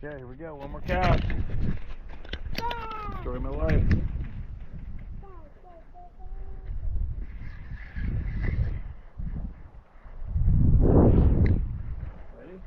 Okay, here we go. One more cast. Story of my life. Ready?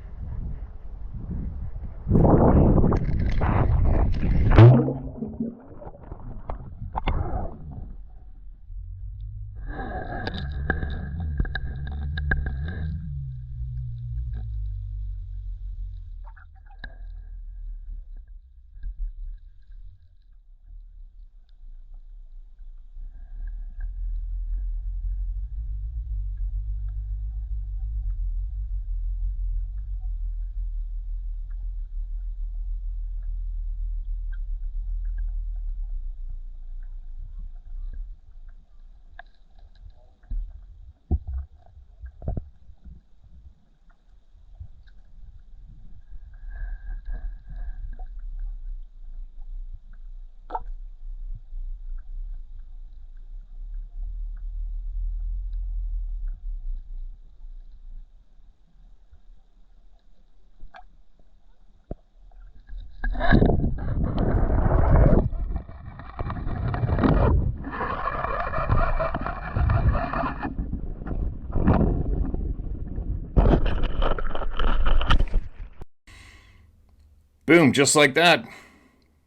Boom, just like that.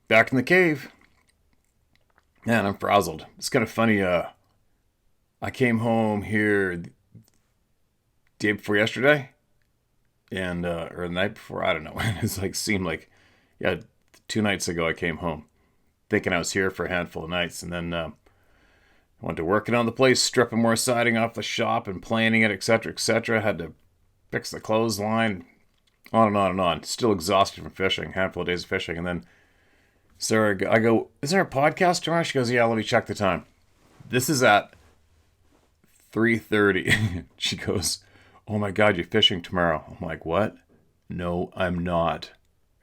Back in the cave. Man, I'm frazzled. It's kind of funny. I came home here day before yesterday, and or the night before. I don't know. It's like seemed like, yeah, 2 nights ago I came home, thinking I was here for a handful of nights, and then I went to working on the place, stripping more siding off the shop and planing it, etc., etc. Had to fix the clothesline. On and on and on. Still exhausted from fishing. Handful of days of fishing. And then Sarah, I go, is there a podcast tomorrow? She goes, yeah, let me check the time. This is at 3:30. She goes, oh my God, you're fishing tomorrow. I'm like, what? No, I'm not.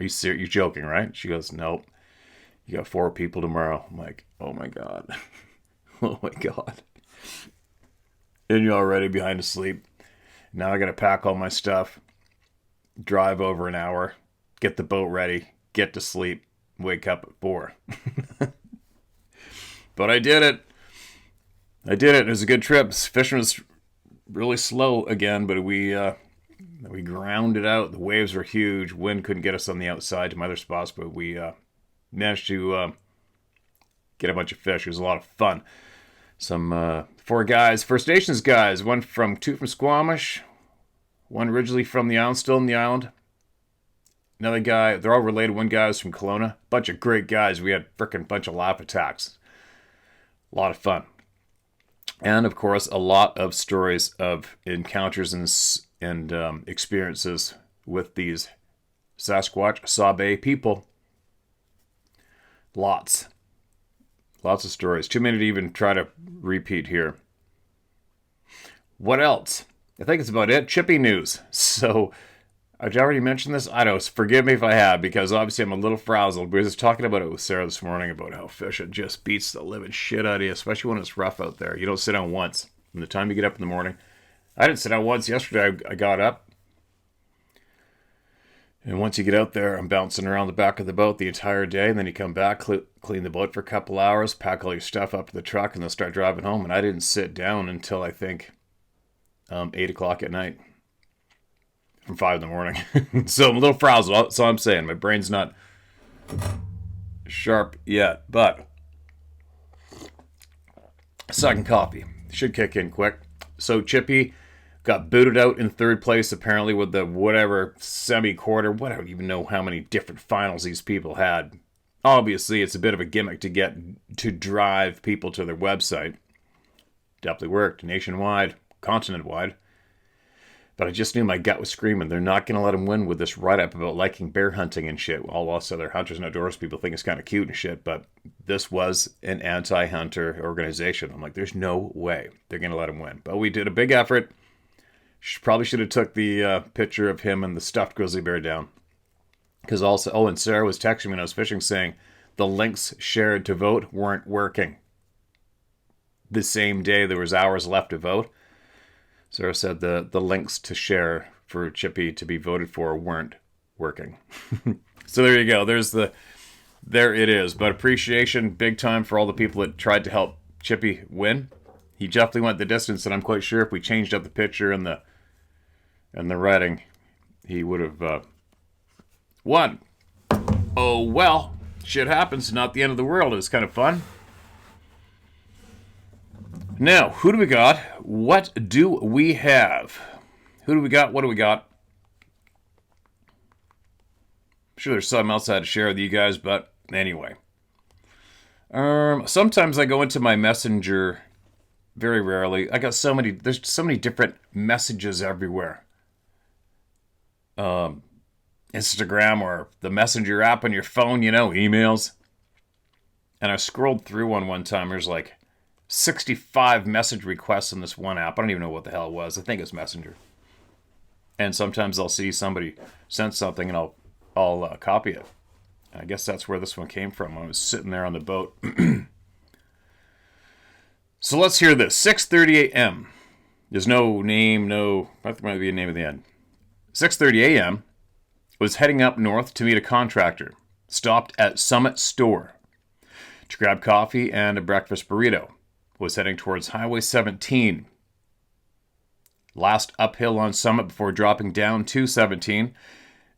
Are you serious? You're joking, right? She goes, nope. You got 4 people tomorrow. I'm like, oh my God. Oh my God. And you're already behind asleep. Now I got to pack all my stuff. Drive over an hour, get the boat ready, get to sleep, wake up at 4. But I did it. It was a good trip. Fishing was really slow again, but we ground it out. The waves were huge. Wind couldn't get us on the outside to my other spots, but we managed to get a bunch of fish. It was a lot of fun. Some 4 guys, First Nations guys, 2 from Squamish, 1 originally from the island, still in the island. Another guy, they're all related. 1 guy was from Kelowna. Bunch of great guys. We had a freaking bunch of laugh attacks. A lot of fun. And, of course, a lot of stories of encounters and experiences with these Sasquatch, Sabe people. Lots. Lots of stories. Too many to even try to repeat here. What else? I think it's about it. Chippy news. So, I've already mentioned this. I don't know. Forgive me if I have, because obviously I'm a little frazzled. We were just talking about it with Sarah this morning about how fishing just beats the living shit out of you, especially when it's rough out there. You don't sit down once. From the time you get up in the morning. I didn't sit down once yesterday. I got up. And once you get out there, I'm bouncing around the back of the boat the entire day. And then you come back, clean the boat for a couple hours, pack all your stuff up to the truck, and then start driving home. And I didn't sit down until I think 8 o'clock at night. From 5 in the morning. So I'm a little frazzled. That's all I'm saying. My brain's not sharp yet. But second coffee. Should kick in quick. So Chippy got booted out in 3rd place apparently with the whatever semi-quarter. I don't even know how many different finals these people had. Obviously, it's a bit of a gimmick to drive people to their website. Definitely worked nationwide, continent-wide. But I just knew my gut was screaming. They're not going to let him win with this write-up about liking bear hunting and shit. All us other hunters and outdoors people think it's kind of cute and shit. But this was an anti-hunter organization. I'm like, there's no way they're going to let him win. But we did a big effort. Probably should have took the picture of him and the stuffed grizzly bear down. Because also, and Sarah was texting me when I was fishing saying the links shared to vote weren't working. The same day there was hours left to vote. Sarah said the links to share for Chippy to be voted for weren't working. So there you go. There it is. But appreciation big time for all the people that tried to help Chippy win. He definitely went the distance, and I'm quite sure if we changed up the picture and the writing, he would have won. Oh well, shit happens. Not the end of the world. It was kind of fun. Now, who do we got? What do we have? Who do we got? What do we got? I'm sure there's something else I had to share with you guys, but anyway. Sometimes I go into my messenger, very rarely. There's so many different messages everywhere. Instagram or the messenger app on your phone, emails. And I scrolled through one time. There's like 65 message requests in this one app. I don't even know what the hell it was. I think it's Messenger. And sometimes I'll see somebody sent something and I'll copy it. And I guess that's where this one came from. I was sitting there on the boat. So let's hear this. 6:30 a.m. There's no name, I think there might be a name at the end. 6:30 a.m. was heading up north to meet a contractor. Stopped at Summit Store to grab coffee and a breakfast burrito. Was heading towards Highway 17. Last uphill on Summit before dropping down to 17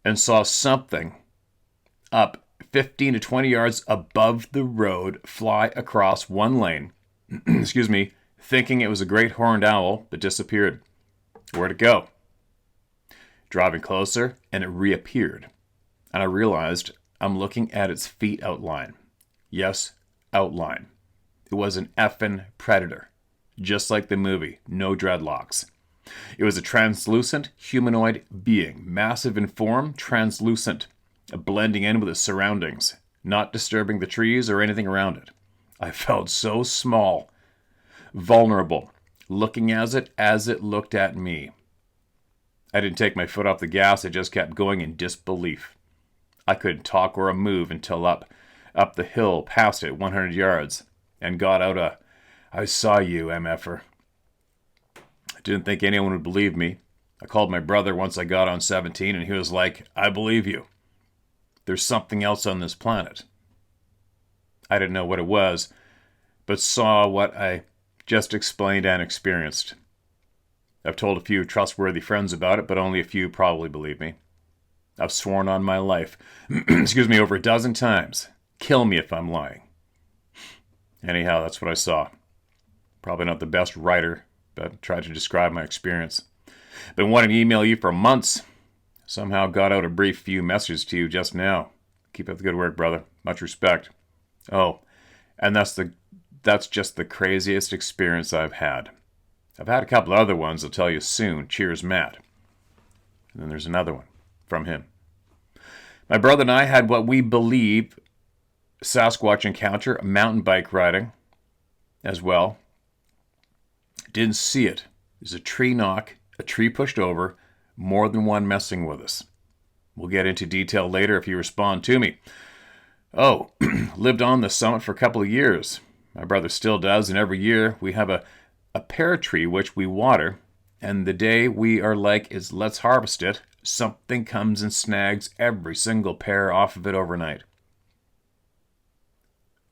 and saw something up 15 to 20 yards above the road fly across one lane. Excuse me, thinking it was a great horned owl, but disappeared. Where'd it go? Driving closer, and it reappeared. And I realized I'm looking at its feet outline. Yes, outline. It was an effing predator. Just like the movie, no dreadlocks. It was a translucent humanoid being, massive in form, translucent, blending in with its surroundings, not disturbing the trees or anything around it. I felt so small, vulnerable, looking at it as it looked at me. I didn't take my foot off the gas, I just kept going in disbelief. I couldn't talk or move until up the hill past it 100 yards and got out a, "I saw you, MFer." I didn't think anyone would believe me. I called my brother once I got on 17 and he was like, "I believe you. There's something else on this planet." I didn't know what it was, but saw what I just explained and experienced. I've told a few trustworthy friends about it, but only a few probably believe me. I've sworn on my life, over a dozen times. Kill me if I'm lying. Anyhow, that's what I saw. Probably not the best writer, but tried to describe my experience. Been wanting to email you for months. Somehow got out a brief few messages to you just now. Keep up the good work, brother. Much respect. Oh, and that's just the craziest experience I've had. I've had a couple other ones I'll tell you soon. Cheers, Matt. And then there's another one from him. My brother and I had what we believe Sasquatch encounter, mountain bike riding as well. Didn't see it. There's a tree knock, a tree pushed over, more than one messing with us. We'll get into detail later if you respond to me. Oh, lived on the summit for a couple of years. My brother still does, and every year we have a pear tree which we water, and the day we are like is let's harvest it, something comes and snags every single pear off of it overnight.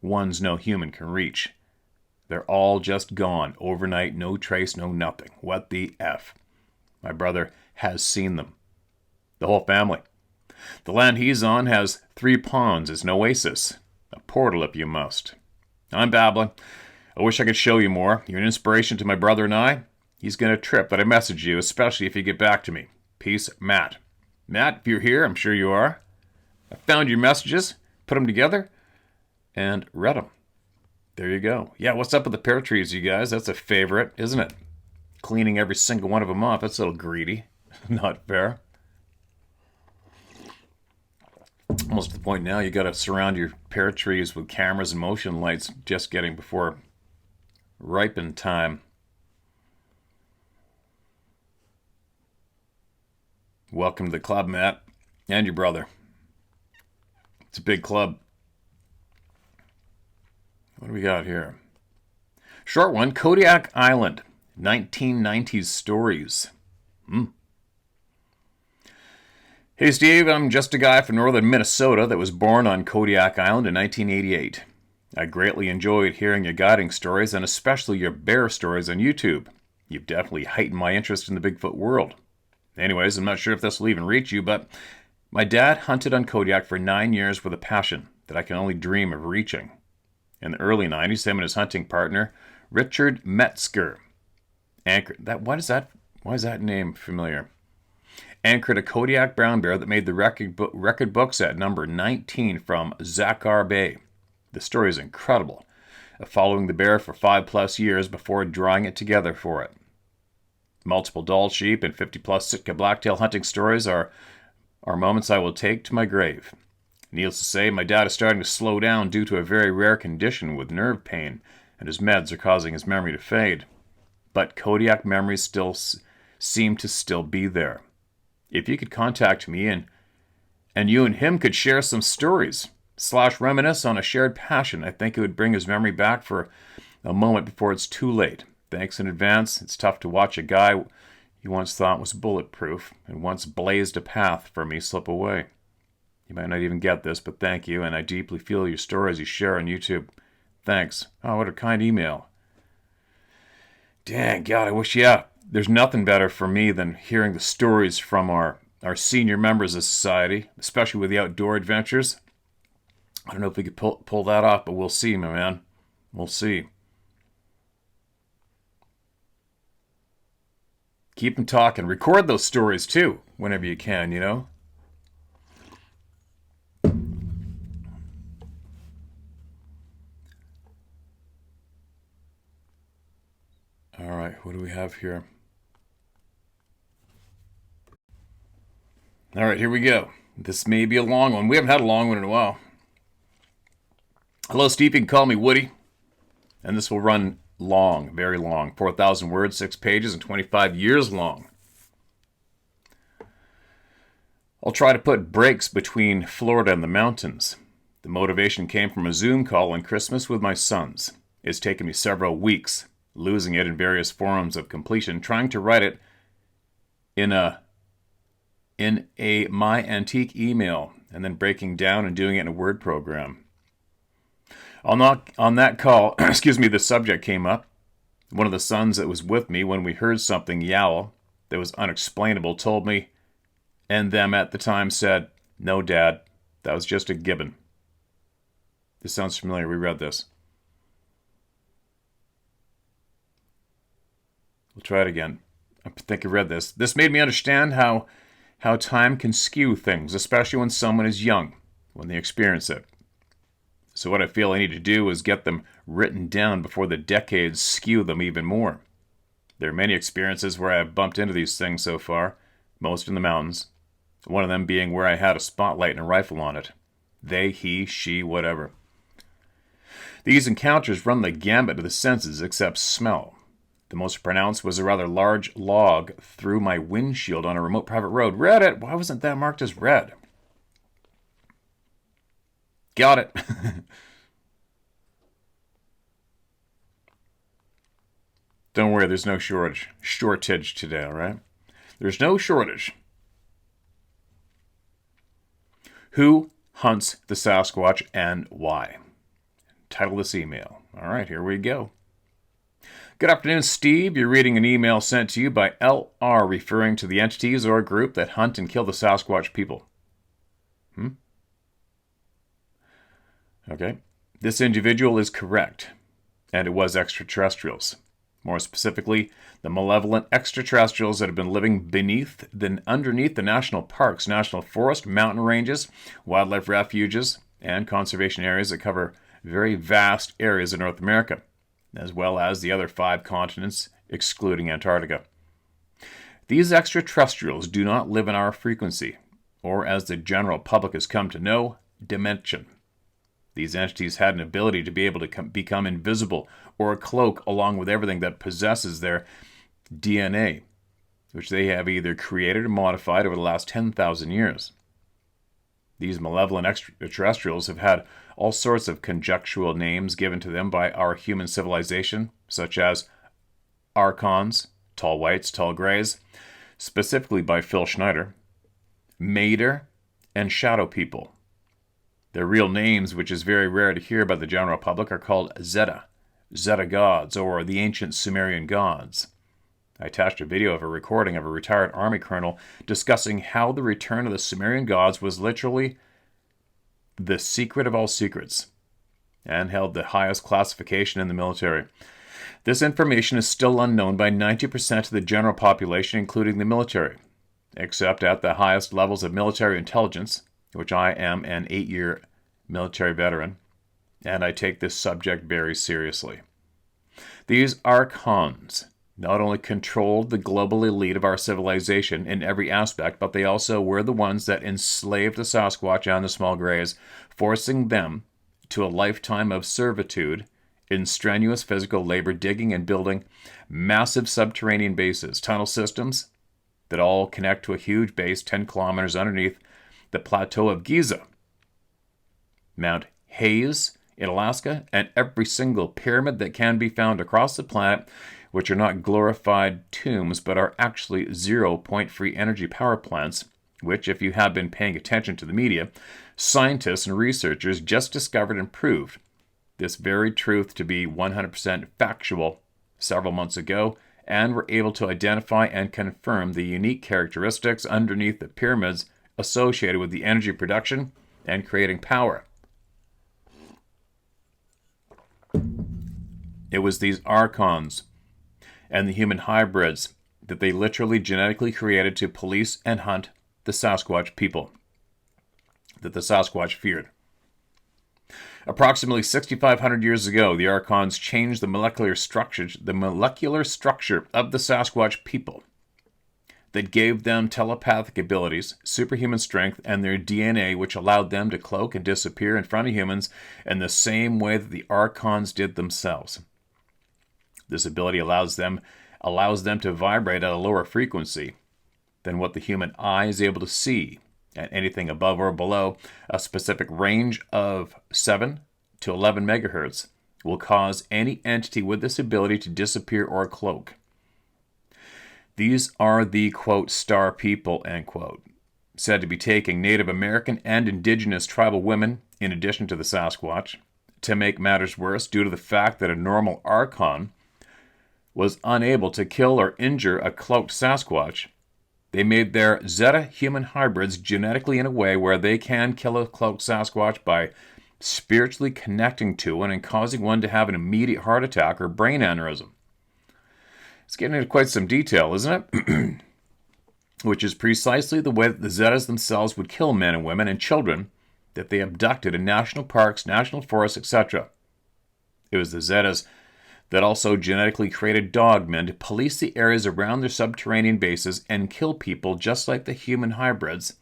Ones no human can reach. They're all just gone overnight, no trace, no nothing. What the F? My brother has seen them. The whole family. The land he's on has 3 ponds. It's an oasis. A portal if you must. I'm babbling. I wish I could show you more. You're an inspiration to my brother and I. He's going to trip that I message you, especially if you get back to me. Peace, Matt. Matt, if you're here, I'm sure you are. I found your messages, put them together, and read them. There you go. Yeah, what's up with the pear trees, you guys? That's a favorite, isn't it? Cleaning every single one of them off. That's a little greedy. Not fair. Almost to the point now you got to surround your pear trees with cameras and motion lights just getting before ripen time. Welcome to the club, Matt, and your brother. It's a big club. What do we got here? Short one, Kodiak Island, 1990s stories. Hey Steve, I'm just a guy from northern Minnesota that was born on Kodiak Island in 1988. I greatly enjoyed hearing your guiding stories and especially your bear stories on YouTube. You've definitely heightened my interest in the Bigfoot world. Anyways, I'm not sure if this will even reach you, but my dad hunted on Kodiak for 9 years with a passion that I can only dream of reaching. In the early 90s, him and his hunting partner, Richard Metzger, why is that name familiar? Anchored a Kodiak brown bear that made the record books at number 19 from Zachar Bay. The story is incredible, following the bear for 5+ years before drawing it together for it. Multiple Dall sheep and 50+ Sitka blacktail hunting stories are moments I will take to my grave. Needless to say, my dad is starting to slow down due to a very rare condition with nerve pain, and his meds are causing his memory to fade. But Kodiak memories still seem to still be there. If you could contact me and you and him could share some stories / reminisce on a shared passion, I think it would bring his memory back for a moment before it's too late. Thanks in advance. It's tough to watch a guy you once thought was bulletproof and once blazed a path for me slip away. You might not even get this, but thank you, and I deeply feel your stories you share on YouTube. Thanks. Oh, what a kind email. Dang, God, I wish, there's nothing better for me than hearing the stories from our senior members of society, especially with the outdoor adventures. I don't know if we could pull that off, but we'll see, my man. We'll see. Keep them talking. Record those stories, too, whenever you can, you know? All right, what do we have here? All right, here we go. This may be a long one. We haven't had a long one in a while. Hello, Steve. You can call me Woody. And this will run long, very long. 4,000 words, 6 pages, and 25 years long. I'll try to put breaks between Florida and the mountains. The motivation came from a Zoom call on Christmas with my sons. It's taken me several weeks, losing it in various forms of completion, trying to write it in a My Antique email, and then breaking down and doing it in a Word program. On that call, the subject came up. One of the sons that was with me when we heard something yowl that was unexplainable told me, and them at the time said, "No, Dad, that was just a gibbon." This sounds familiar. We read this. We'll try it again. I think I read this. This made me understand how time can skew things, especially when someone is young, when they experience it. So what I feel I need to do is get them written down before the decades skew them even more. There are many experiences where I have bumped into these things so far, most in the mountains. One of them being where I had a spotlight and a rifle on it. They, he, she, whatever. These encounters run the gambit of the senses except smell. The most pronounced was a rather large log through my windshield on a remote private road. Read it! Why wasn't that marked as red? Got it. Don't worry, there's no shortage today, all right? There's no shortage. Who hunts the Sasquatch and why? Title this email. All right, here we go. Good afternoon, Steve. You're reading an email sent to you by LR referring to the entities or group that hunt and kill the Sasquatch people. Okay. This individual is correct, and it was extraterrestrials. More specifically, the malevolent extraterrestrials that have been living underneath the national parks, national forest, mountain ranges, wildlife refuges, and conservation areas that cover very vast areas of North America, as well as the other 5 continents, excluding Antarctica. These extraterrestrials do not live in our frequency, or as the general public has come to know, dimension. These entities had an ability to be able to become invisible or cloak along with everything that possesses their DNA, which they have either created or modified over the last 10,000 years. These malevolent extraterrestrials have had all sorts of conjectural names given to them by our human civilization, such as archons, tall whites, tall grays, specifically by Phil Schneider, Mater, and Shadow People. Their real names, which is very rare to hear by the general public, are called Zeta gods, or the ancient Sumerian gods. I attached a video of a recording of a retired army colonel discussing how the return of the Sumerian gods was literally the secret of all secrets and held the highest classification in the military. This information is still unknown by 90% of the general population, including the military, except at the highest levels of military intelligence, which I am an 8-year military veteran, and I take this subject very seriously. These archons not only controlled the global elite of our civilization in every aspect, but they also were the ones that enslaved the Sasquatch and the small greys, forcing them to a lifetime of servitude in strenuous physical labor, digging and building massive subterranean bases, tunnel systems that all connect to a huge base 10 kilometers underneath the plateau of Giza, Mount Hayes in Alaska, and every single pyramid that can be found across the planet, which are not glorified tombs but are actually zero-point free energy power plants, which, if you have been paying attention to the media, scientists and researchers just discovered and proved this very truth to be 100% factual several months ago, and were able to identify and confirm the unique characteristics underneath the pyramids associated with the energy production and creating power. It was these archons and the human hybrids that they literally genetically created to police and hunt the Sasquatch people that the Sasquatch feared. Approximately 6,500 years ago, the archons changed the molecular structure of the Sasquatch people that gave them telepathic abilities, superhuman strength, and their DNA, which allowed them to cloak and disappear in front of humans in the same way that the archons did themselves. This ability allows them to vibrate at a lower frequency than what the human eye is able to see, at anything above or below a specific range of 7 to 11 megahertz will cause any entity with this ability to disappear or cloak. These are the, quote, star people, end quote, said to be taking Native American and indigenous tribal women, in addition to the Sasquatch. To make matters worse, due to the fact that a normal archon was unable to kill or injure a cloaked Sasquatch, they made their Zeta human hybrids genetically in a way where they can kill a cloaked Sasquatch by spiritually connecting to one and causing one to have an immediate heart attack or brain aneurysm. It's getting into quite some detail, isn't it? Which is precisely the way that the Zetas themselves would kill men and women and children that they abducted in national parks, national forests, etc. It was the Zetas that also genetically created dogmen to police the areas around their subterranean bases and kill people just like the human hybrids,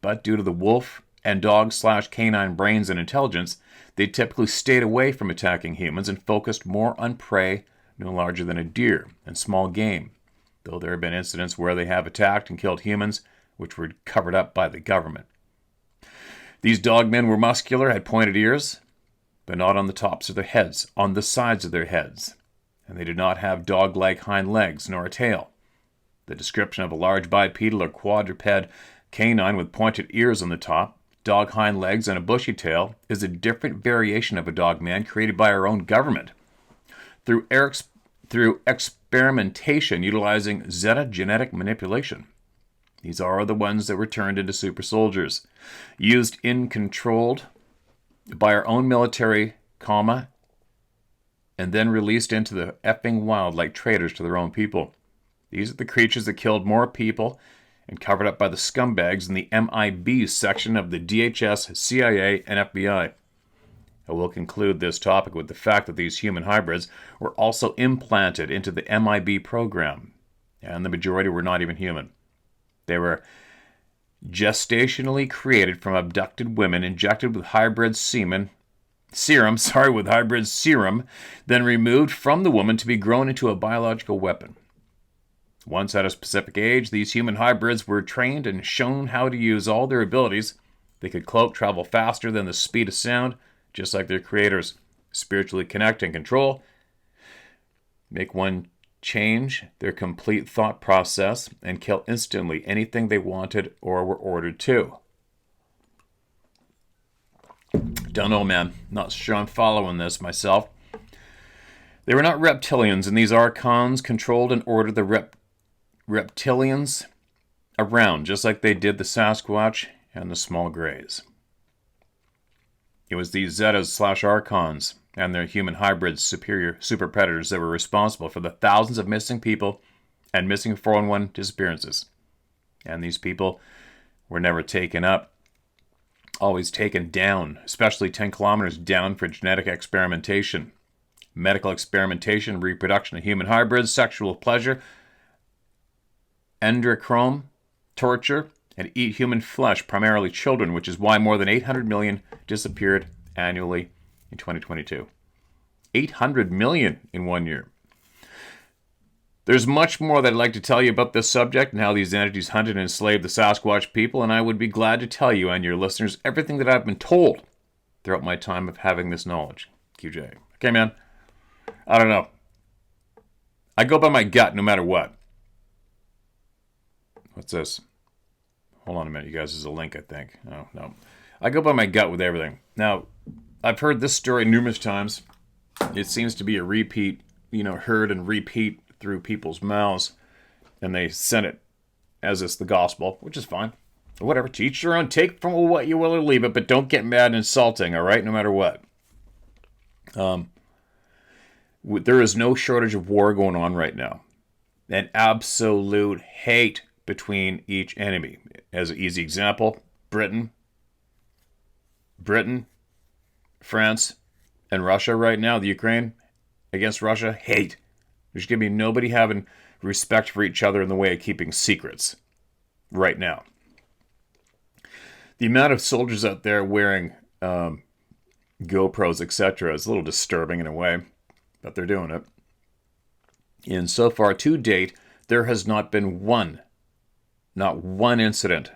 but due to the wolf and dog/canine brains and intelligence, they typically stayed away from attacking humans and focused more on prey no larger than a deer and small game, though there have been incidents where they have attacked and killed humans, which were covered up by the government. These dogmen were muscular, had pointed ears, but not on the tops of their heads, on the sides of their heads, and they did not have dog-like hind legs nor a tail. The description of a large bipedal or quadruped canine with pointed ears on the top, dog hind legs, and a bushy tail is a different variation of a dogman created by our own government through experimentation utilizing Zeta genetic manipulation. These are the ones that were turned into super soldiers, used in controlled by our own military, and then released into the effing wild like traitors to their own people. These are the creatures that killed more people and covered up by the scumbags in the MIB section of the DHS, CIA, and FBI. I will conclude this topic with the fact that these human hybrids were also implanted into the MIB program, and the majority were not even human. They were gestationally created from abducted women, injected with hybrid serum, then removed from the woman to be grown into a biological weapon. Once at a specific age, these human hybrids were trained and shown how to use all their abilities. They could cloak, travel faster than the speed of sound, just like their creators, spiritually connect and control, make one change their complete thought process and kill instantly anything they wanted or were ordered to. Don't know, man. Not sure I'm following this myself. They were not reptilians, and these archons controlled and ordered the reptilians around, just like they did the Sasquatch and the small greys. It was these Zetas/Archons and their human hybrids, super predators, that were responsible for the thousands of missing people and missing 411 disappearances. And these people were never taken up, always taken down, especially 10 kilometers down for genetic experimentation, medical experimentation, reproduction of human hybrids, sexual pleasure, endochrome, torture, and eat human flesh, primarily children, which is why more than 800 million disappeared annually in 2022. 800 million in 1 year. There's much more that I'd like to tell you about this subject and how these entities hunted and enslaved the Sasquatch people, and I would be glad to tell you and your listeners everything that I've been told throughout my time of having this knowledge. QJ. Okay, man. I don't know. I go by my gut no matter what. What's this? Hold on a minute, you guys. There's a link, I think. Oh, no. I go by my gut with everything. Now, I've heard this story numerous times. It seems to be a repeat, heard and repeat through people's mouths. And they send it as it's the gospel, which is fine. Whatever, to each their own. Take from what you will or leave it, but don't get mad and insulting, all right? No matter what. There is no shortage of war going on right now. An absolute hate between each enemy. As an easy example, Britain, France, and Russia right now, the Ukraine against Russia, hate. There's going to be nobody having respect for each other in the way of keeping secrets right now. The amount of soldiers out there wearing GoPros, etc. is a little disturbing in a way, but they're doing it. And so far, to date, there has not been not one incident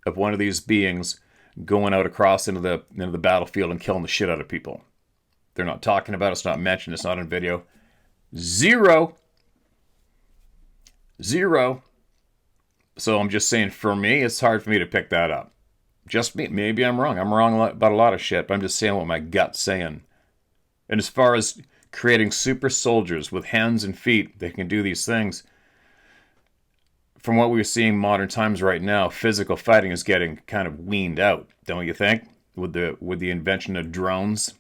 of one of these beings going out across into the battlefield and killing the shit out of people. They're not talking about it. It's not mentioned. It's not on video. Zero. So I'm just saying, for me, it's hard for me to pick that up. Just me. Maybe I'm wrong. I'm wrong about a lot of shit, but I'm just saying what my gut's saying. And as far as creating super soldiers with hands and feet that can do these things, from what we're seeing modern times right now, physical fighting is getting kind of weaned out, don't you think? With the invention of drones,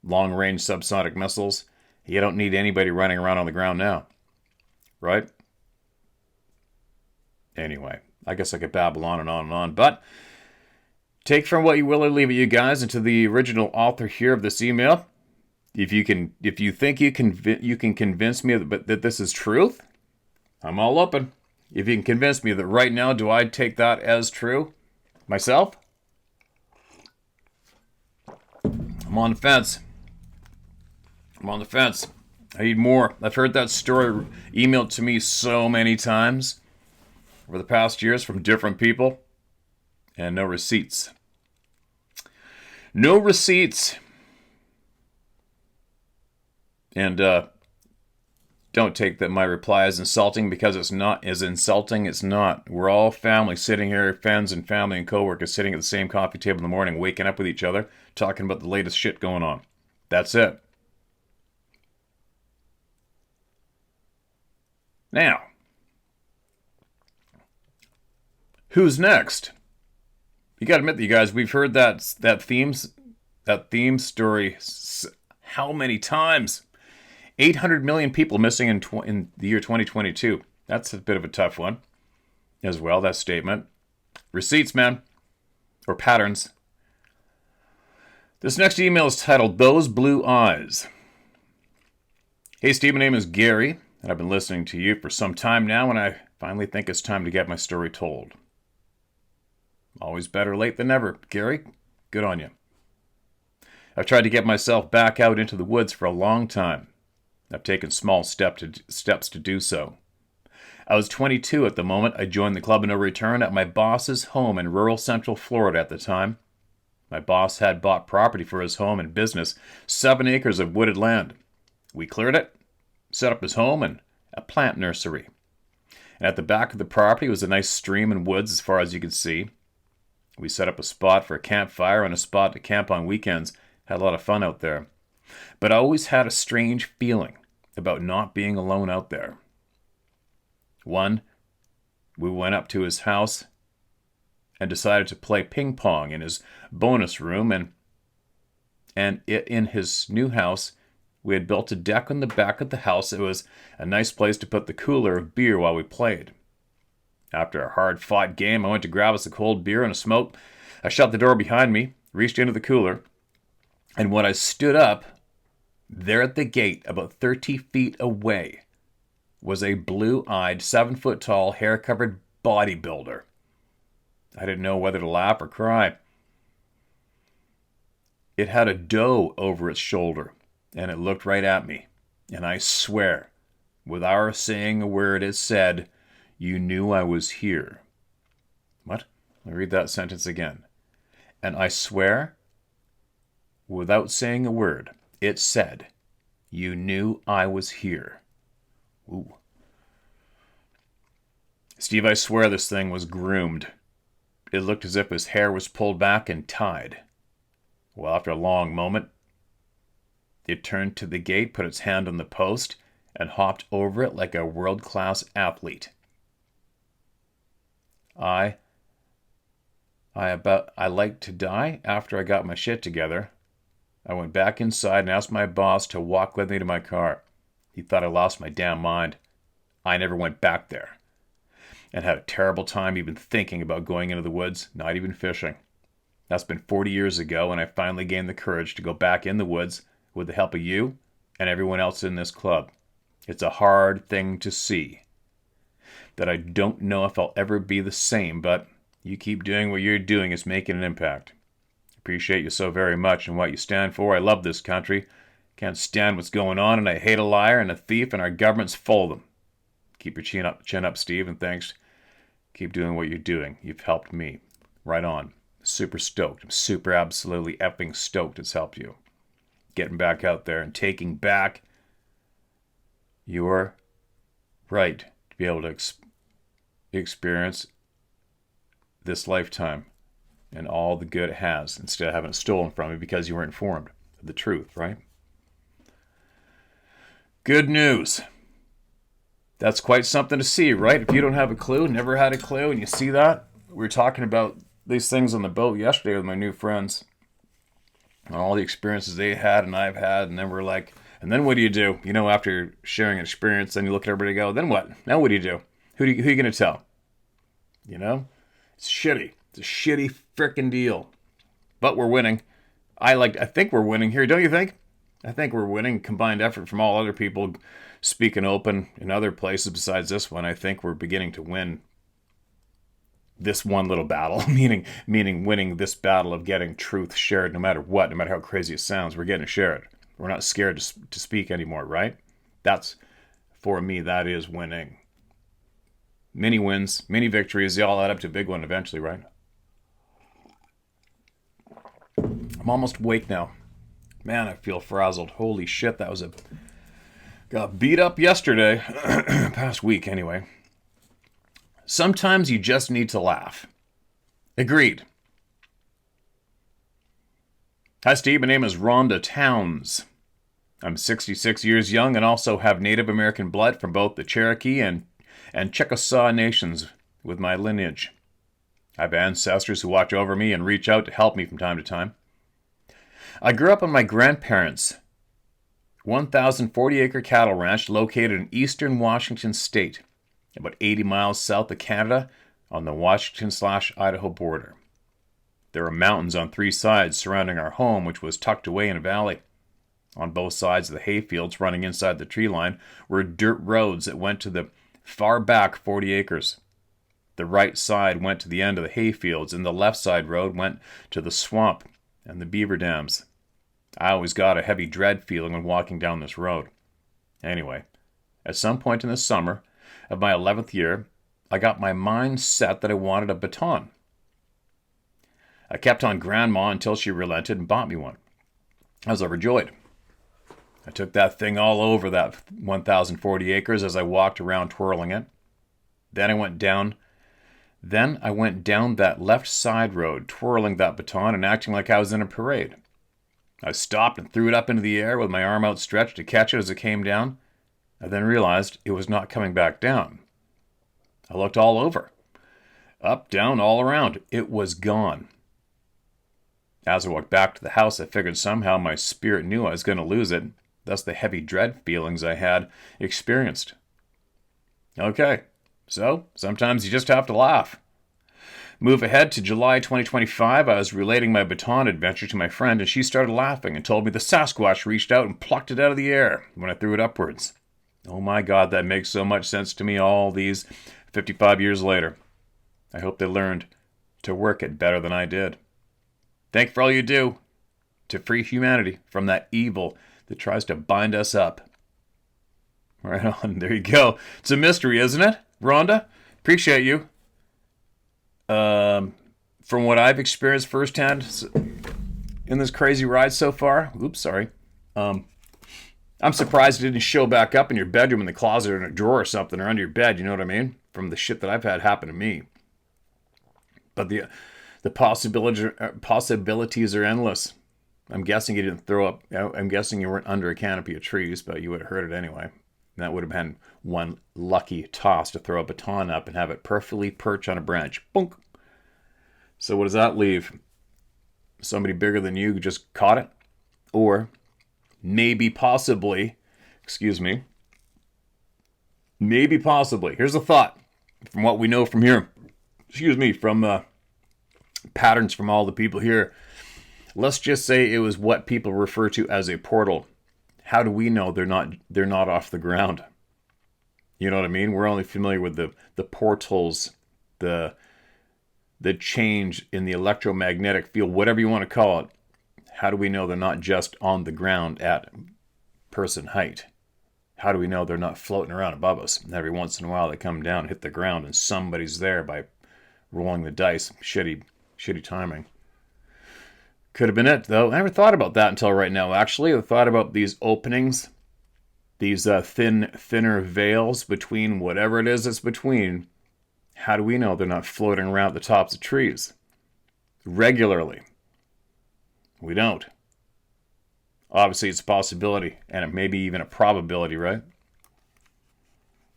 long-range subsonic missiles, you don't need anybody running around on the ground now, right? Anyway, I guess I could babble on and on and on, but take from what you will or leave it, you guys, and to the original author here of this email. If you think you can convince me that this is truth, I'm all open. If you can convince me that right now, do I take that as true myself? I'm on the fence. I need more. I've heard that story emailed to me so many times over the past years from different people, and no receipts. No receipts. And don't take that my reply is insulting, because it's not as insulting. It's not. We're all family sitting here, friends and family and co-workers sitting at the same coffee table in the morning, waking up with each other, talking about the latest shit going on. That's it. Now, who's next? You got to admit, you guys, we've heard that theme story how many times? 800 million people missing in the year 2022. That's a bit of a tough one as well, that statement. Receipts, man. Or patterns. This next email is titled, Those Blue Eyes. Hey, Steve, my name is Gary, and I've been listening to you for some time now, and I finally think it's time to get my story told. Always better late than never, Gary. Good on you. I've tried to get myself back out into the woods for a long time. I've taken small steps to do so. I was 22 at the moment. I joined the Club of No Return at my boss's home in rural central Florida at the time. My boss had bought property for his home and business, 7 acres of wooded land. We cleared it, set up his home, and a plant nursery. And at the back of the property was a nice stream and woods as far as you could see. We set up a spot for a campfire and a spot to camp on weekends. Had a lot of fun out there. But I always had a strange feeling about not being alone out there. We went up to his house and decided to play ping pong in his bonus room, and in his new house, we had built a deck on the back of the house. It was a nice place to put the cooler of beer while we played. After a hard-fought game, I went to grab us a cold beer and a smoke. I shut the door behind me, reached into the cooler, and when I stood up, there at the gate, about 30 feet away, was a blue-eyed, 7-foot-tall, hair-covered bodybuilder. I didn't know whether to laugh or cry. It had a doe over its shoulder, and it looked right at me. And I swear, without saying a word, it said, "You knew I was here." What? Let me read that sentence again. And I swear, without saying a word, it said, "You knew I was here." Ooh. Steve, I swear this thing was groomed. It looked as if his hair was pulled back and tied. Well, after a long moment, it turned to the gate, put its hand on the post, and hopped over it like a world-class athlete. I like to die after I got my shit together. I went back inside and asked my boss to walk with me to my car. He thought I lost my damn mind. I never went back there. And had a terrible time even thinking about going into the woods, not even fishing. That's been 40 years ago, and I finally gained the courage to go back in the woods with the help of you and everyone else in this club. It's a hard thing to see. That I don't know if I'll ever be the same, but you keep doing what you're doing is making an impact. Appreciate you so very much and what you stand for. I love this country. Can't stand what's going on, and I hate a liar and a thief, and our government's full of them. Keep your chin up, Steve, and thanks. Keep doing what you're doing. You've helped me. Right on. Super stoked. I'm super absolutely effing stoked it's helped you. Getting back out there and taking back your right to be able to experience this lifetime and all the good it has instead of having it stolen from you because you weren't informed of the truth, right? Good news. That's quite something to see, right? If you don't have a clue, never had a clue, and you see that, we were talking about these things on the boat yesterday with my new friends, and all the experiences they had and I've had, and then we're like, and then what do you do? You know, after sharing an experience, then you look at everybody and go, then what? Now what do you do? Who are you going to tell? You know? It's shitty. It's a shitty frickin' deal. But we're winning. I think we're winning here, don't you think? I think we're winning. Combined effort from all other people speaking open in other places besides this one. I think we're beginning to win this one little battle, meaning winning this battle of getting truth shared no matter what, no matter how crazy it sounds. We're getting it shared. We're not scared to speak anymore, right? That's, for me, that is winning. Many wins, many victories, they all add up to a big one eventually, right? I'm almost awake now. Man, I feel frazzled. Holy shit, got beat up yesterday. Past week, anyway. Sometimes you just need to laugh. Agreed. Hi, Steve. My name is Rhonda Towns. I'm 66 years young and also have Native American blood from both the Cherokee and Chickasaw nations with my lineage. I have ancestors who watch over me and reach out to help me from time to time. I grew up on my grandparents' 1,040-acre cattle ranch located in eastern Washington state, about 80 miles south of Canada on the Washington/Idaho border. There are mountains on 3 sides surrounding our home, which was tucked away in a valley. On both sides of the hayfields running inside the tree line were dirt roads that went to the far back 40 acres. The right side went to the end of the hayfields, and the left side road went to the swamp and the beaver dams. I always got a heavy dread feeling when walking down this road. Anyway, at some point in the summer of my 11th year, I got my mind set that I wanted a baton. I kept on Grandma until she relented and bought me one. I was overjoyed. I took that thing all over that 1,040 acres as I walked around twirling it. Then I went down that left side road, twirling that baton and acting like I was in a parade. I stopped and threw it up into the air with my arm outstretched to catch it as it came down. I then realized it was not coming back down. I looked all over. Up, down, all around. It was gone. As I walked back to the house, I figured somehow my spirit knew I was going to lose it, thus the heavy dread feelings I had experienced. Okay, so sometimes you just have to laugh. Move ahead to July 2025, I was relating my baton adventure to my friend, and she started laughing and told me the Sasquatch reached out and plucked it out of the air when I threw it upwards. Oh my God, that makes so much sense to me all these 55 years later. I hope they learned to work it better than I did. Thank you for all you do to free humanity from that evil that tries to bind us up. Right on. There you go. It's a mystery, isn't it, Rhonda? Appreciate you. From what I've experienced firsthand in this crazy ride so far, I'm surprised it didn't show back up in your bedroom in the closet or in a drawer or something or under your bed, you know what I mean? From the shit that I've had happen to me. But the possibilities are endless. I'm guessing you didn't throw up. I'm guessing you weren't under a canopy of trees, but you would have heard it anyway. And that would have been one lucky toss to throw a baton up and have it perfectly perch on a branch. Boink. So what does that leave? Somebody bigger than you who just caught it? Or maybe possibly, here's a thought from what we know from here. From patterns from all the people here. Let's just say it was what people refer to as a portal. How do we know they're not off the ground? You know what I mean? We're only familiar with the portals, the change in the electromagnetic field, whatever you want to call it. How do we know they're not just on the ground at person height? How do we know they're not floating around above us? And every once in a while they come down, hit the ground, and somebody's there by rolling the dice. Shitty timing. Could have been it, though. I never thought about that until right now, actually. I thought about these openings, these thinner veils between whatever it is that's between. How do we know they're not floating around the tops of trees regularly? We don't. Obviously, it's a possibility, and it may be even a probability, right?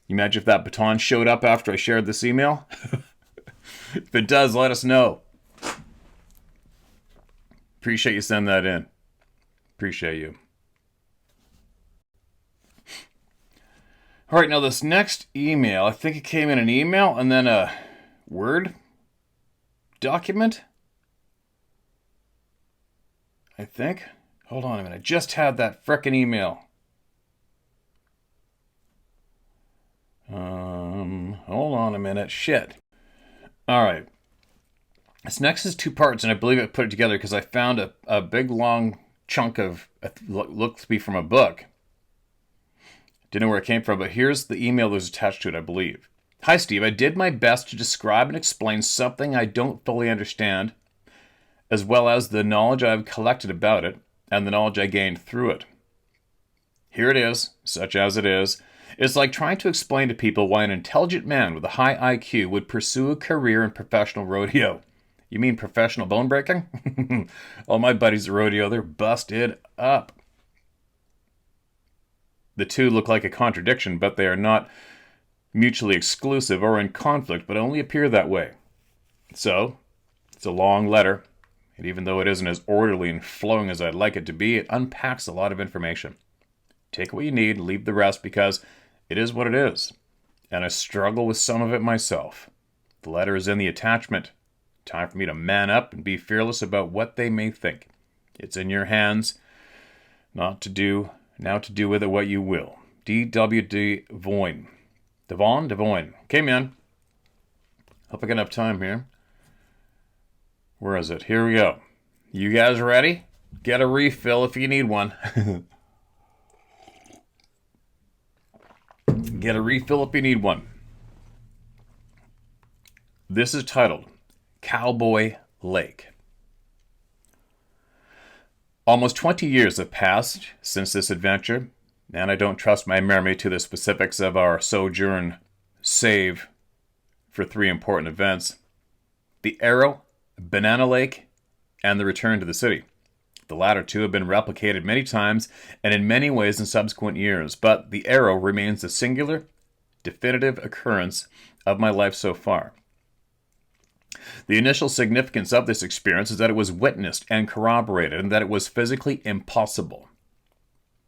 You imagine if that baton showed up after I shared this email? If it does, let us know. Appreciate you sending that in. Appreciate you. All right, now this next email, I think it came in an email and then a Word document. I think. Hold on a minute. I just had that frickin' email. Hold on a minute. Shit. All right. This next is 2 parts, and I believe I put it together because I found a big long chunk of, looked to be from a book. Didn't know where it came from, but here's the email that was attached to it, I believe. Hi, Steve. I did my best to describe and explain something I don't fully understand, as well as the knowledge I've collected about it and the knowledge I gained through it. Here it is, such as it is. It's like trying to explain to people why an intelligent man with a high IQ would pursue a career in professional rodeo. You mean professional bone breaking? All my buddies at rodeo, they're busted up. The two look like a contradiction, but they are not mutually exclusive or in conflict, but only appear that way. So, it's a long letter, and even though it isn't as orderly and flowing as I'd like it to be, it unpacks a lot of information. Take what you need, leave the rest, because it is what it is, and I struggle with some of it myself. The letter is in the attachment. Time for me to man up and be fearless about what they may think. It's in your hands, now to do with it what you will. D.W.D. Voyne. Devoyne. Okay, man. Hope I got enough time here. Where is it? Here we go. You guys ready? Get a refill if you need one. Get a refill if you need one. This is titled Cowboy Lake. Almost 20 years have passed since this adventure, and I don't trust my memory to the specifics of our sojourn, save for three important events: the Arrow, Banana Lake, and the return to the city. The latter two have been replicated many times and in many ways in subsequent years, but the Arrow remains the singular, definitive occurrence of my life so far. The initial significance of this experience is that it was witnessed and corroborated, and that it was physically impossible.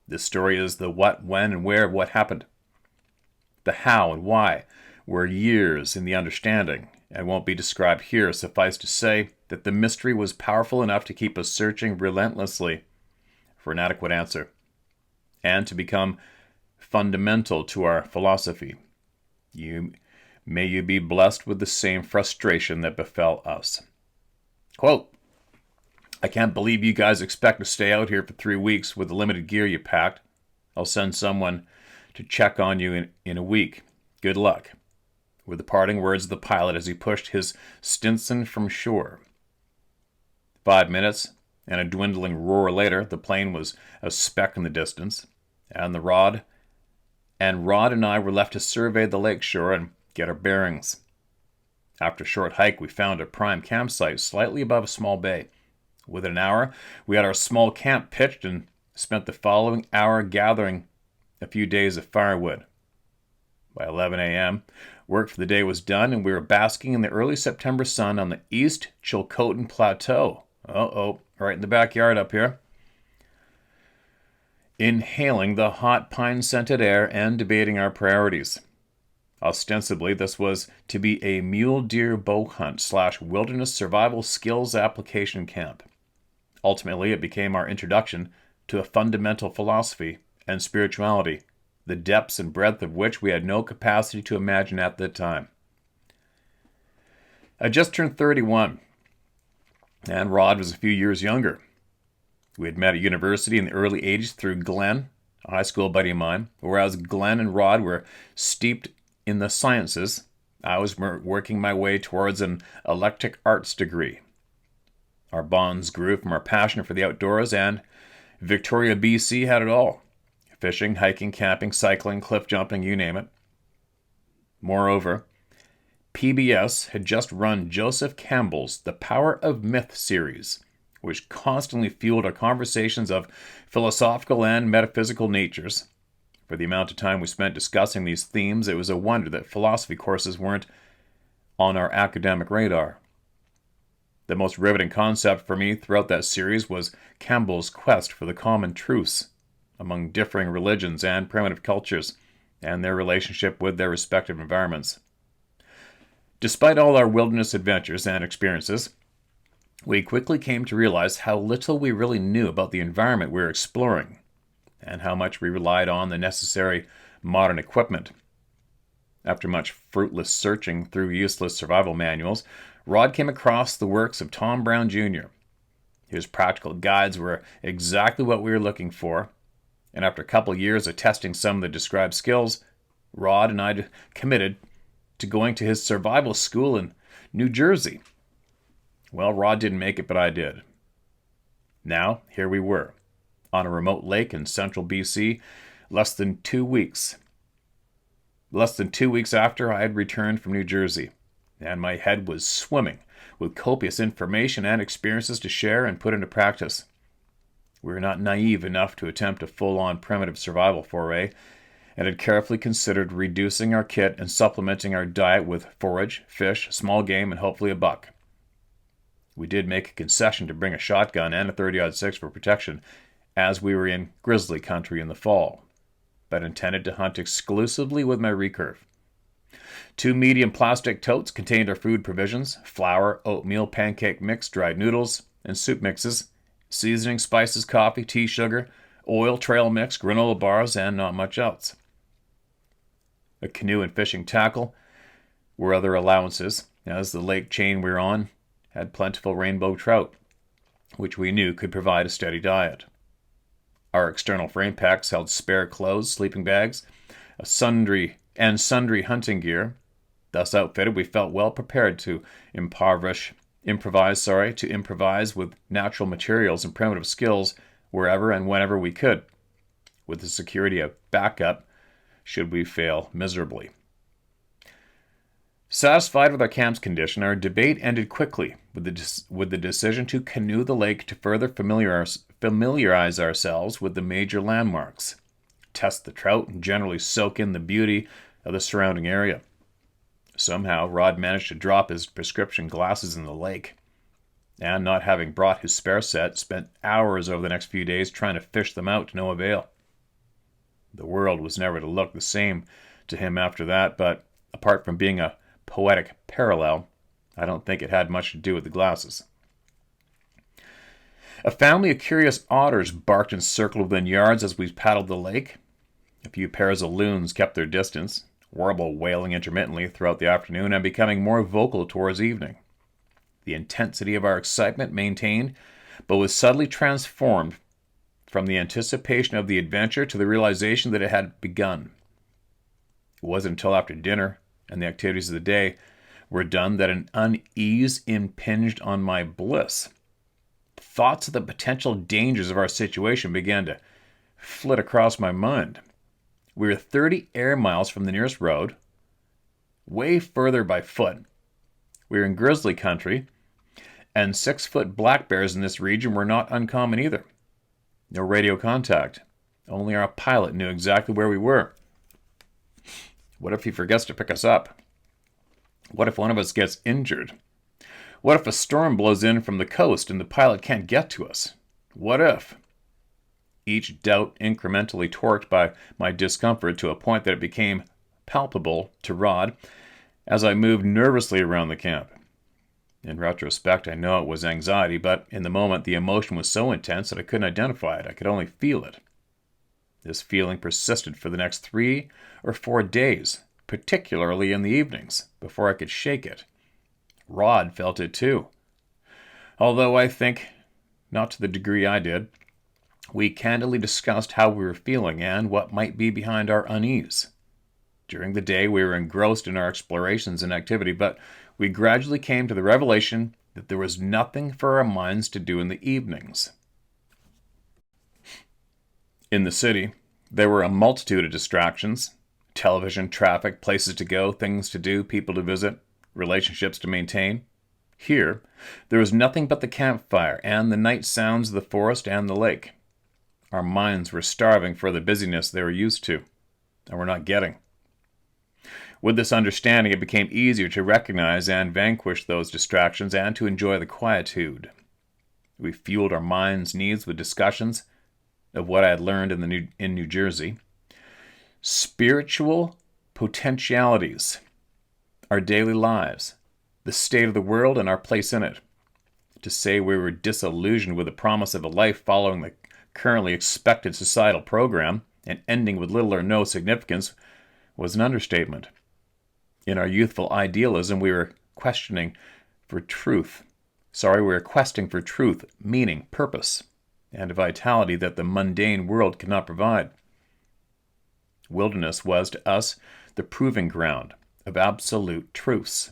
This story is the what, when, and where of what happened. The how and why were years in the understanding, and won't be described here. Suffice to say that the mystery was powerful enough to keep us searching relentlessly for an adequate answer, and to become fundamental to our philosophy. May you be blessed with the same frustration that befell us. Quote, I can't believe you guys expect to stay out here for 3 weeks with the limited gear you packed. I'll send someone to check on you in a week. Good luck, were the parting words of the pilot as he pushed his Stinson from shore. 5 minutes and a dwindling roar later, the plane was a speck in the distance, and Rod and I were left to survey the lake shore and get our bearings. After a short hike, we found a prime campsite slightly above a small bay. Within an hour, we had our small camp pitched and spent the following hour gathering a few days of firewood. By 11 a.m., work for the day was done, and we were basking in the early September sun on the East Chilcotin Plateau. Right in the backyard up here. Inhaling the hot pine-scented air and debating our priorities. Ostensibly, this was to be a mule deer bow hunt / wilderness survival skills application camp. Ultimately, it became our introduction to a fundamental philosophy and spirituality, the depths and breadth of which we had no capacity to imagine at the time. I just turned 31, and Rod was a few years younger. We had met at university in the early 80s through Glenn, a high school buddy of mine. Whereas Glenn and Rod were steeped in the sciences, I was working my way towards an electric arts degree. Our bonds grew from our passion for the outdoors, and Victoria, BC had it all. Fishing, hiking, camping, cycling, cliff jumping, you name it. Moreover, PBS had just run Joseph Campbell's The Power of Myth series, which constantly fueled our conversations of philosophical and metaphysical natures. For the amount of time we spent discussing these themes, it was a wonder that philosophy courses weren't on our academic radar. The most riveting concept for me throughout that series was Campbell's quest for the common truths among differing religions and primitive cultures, and their relationship with their respective environments. Despite all our wilderness adventures and experiences, we quickly came to realize how little we really knew about the environment we were exploring, and how much we relied on the necessary modern equipment. After much fruitless searching through useless survival manuals, Rod came across the works of Tom Brown Jr. His practical guides were exactly what we were looking for, and after a couple years of testing some of the described skills, Rod and I committed to going to his survival school in New Jersey. Well, Rod didn't make it, but I did. Now, here we were, on a remote lake in central BC, less than 2 weeks. Less than 2 weeks after I had returned from New Jersey, and my head was swimming with copious information and experiences to share and put into practice. We were not naive enough to attempt a full-on primitive survival foray, and had carefully considered reducing our kit and supplementing our diet with forage, fish, small game, and hopefully a buck. We did make a concession to bring a shotgun and a 30-06 for protection, as we were in grizzly country in the fall, but intended to hunt exclusively with my recurve. 2 medium plastic totes contained our food provisions: flour, oatmeal, pancake mix, dried noodles, and soup mixes, seasoning, spices, coffee, tea, sugar, oil, trail mix, granola bars, and not much else. A canoe and fishing tackle were other allowances, as the lake chain we were on had plentiful rainbow trout, which we knew could provide a steady diet. Our external frame packs held spare clothes, sleeping bags, sundry hunting gear. Thus outfitted, we felt well prepared to impoverish to improvise with natural materials and primitive skills wherever and whenever we could, with the security of backup should we fail miserably. Satisfied with our camp's condition, our debate ended quickly with the decision to canoe the lake to further familiarize ourselves with the major landmarks, test the trout, and generally soak in the beauty of the surrounding area. Somehow, Rod managed to drop his prescription glasses in the lake, and not having brought his spare set, spent hours over the next few days trying to fish them out to no avail. The world was never to look the same to him after that, but apart from being a poetic parallel, I don't think it had much to do with the glasses. A family of curious otters barked and circled within yards as we paddled the lake. A few pairs of loons kept their distance, warble wailing intermittently throughout the afternoon and becoming more vocal towards evening. The intensity of our excitement maintained, but was subtly transformed from the anticipation of the adventure to the realization that it had begun. It wasn't until after dinner and the activities of the day were done that an unease impinged on my bliss. Thoughts of the potential dangers of our situation began to flit across my mind. We were 30 air miles from the nearest road, way further by foot. We were in grizzly country, and 6-foot black bears in this region were not uncommon either. No radio contact. Only our pilot knew exactly where we were. What if he forgets to pick us up? What if one of us gets injured? What if a storm blows in from the coast and the pilot can't get to us? What if? Each doubt incrementally torqued by my discomfort to a point that it became palpable to Rod as I moved nervously around the camp. In retrospect, I know it was anxiety, but in the moment the emotion was so intense that I couldn't identify it. I could only feel it. This feeling persisted for the next 3 or 4 days, particularly in the evenings, before I could shake it. Rod felt it too. Although I think not to the degree I did. We candidly discussed how we were feeling and what might be behind our unease. During the day, we were engrossed in our explorations and activity, but we gradually came to the revelation that there was nothing for our minds to do in the evenings. In the city, there were a multitude of distractions: television, traffic, places to go, things to do, people to visit, relationships to maintain. Here, there was nothing but the campfire and the night sounds of the forest and the lake. Our minds were starving for the busyness they were used to, and were not getting. With this understanding, it became easier to recognize and vanquish those distractions and to enjoy the quietude. We fueled our minds' needs with discussions of what I had learned in New Jersey. Spiritual potentialities, our daily lives, the state of the world and our place in it. To say we were disillusioned with the promise of a life following the currently expected societal program and ending with little or no significance was an understatement. In our youthful idealism, we were questing for truth, meaning, purpose, and a vitality that the mundane world cannot provide. Wilderness was, to us, the proving ground of absolute truths.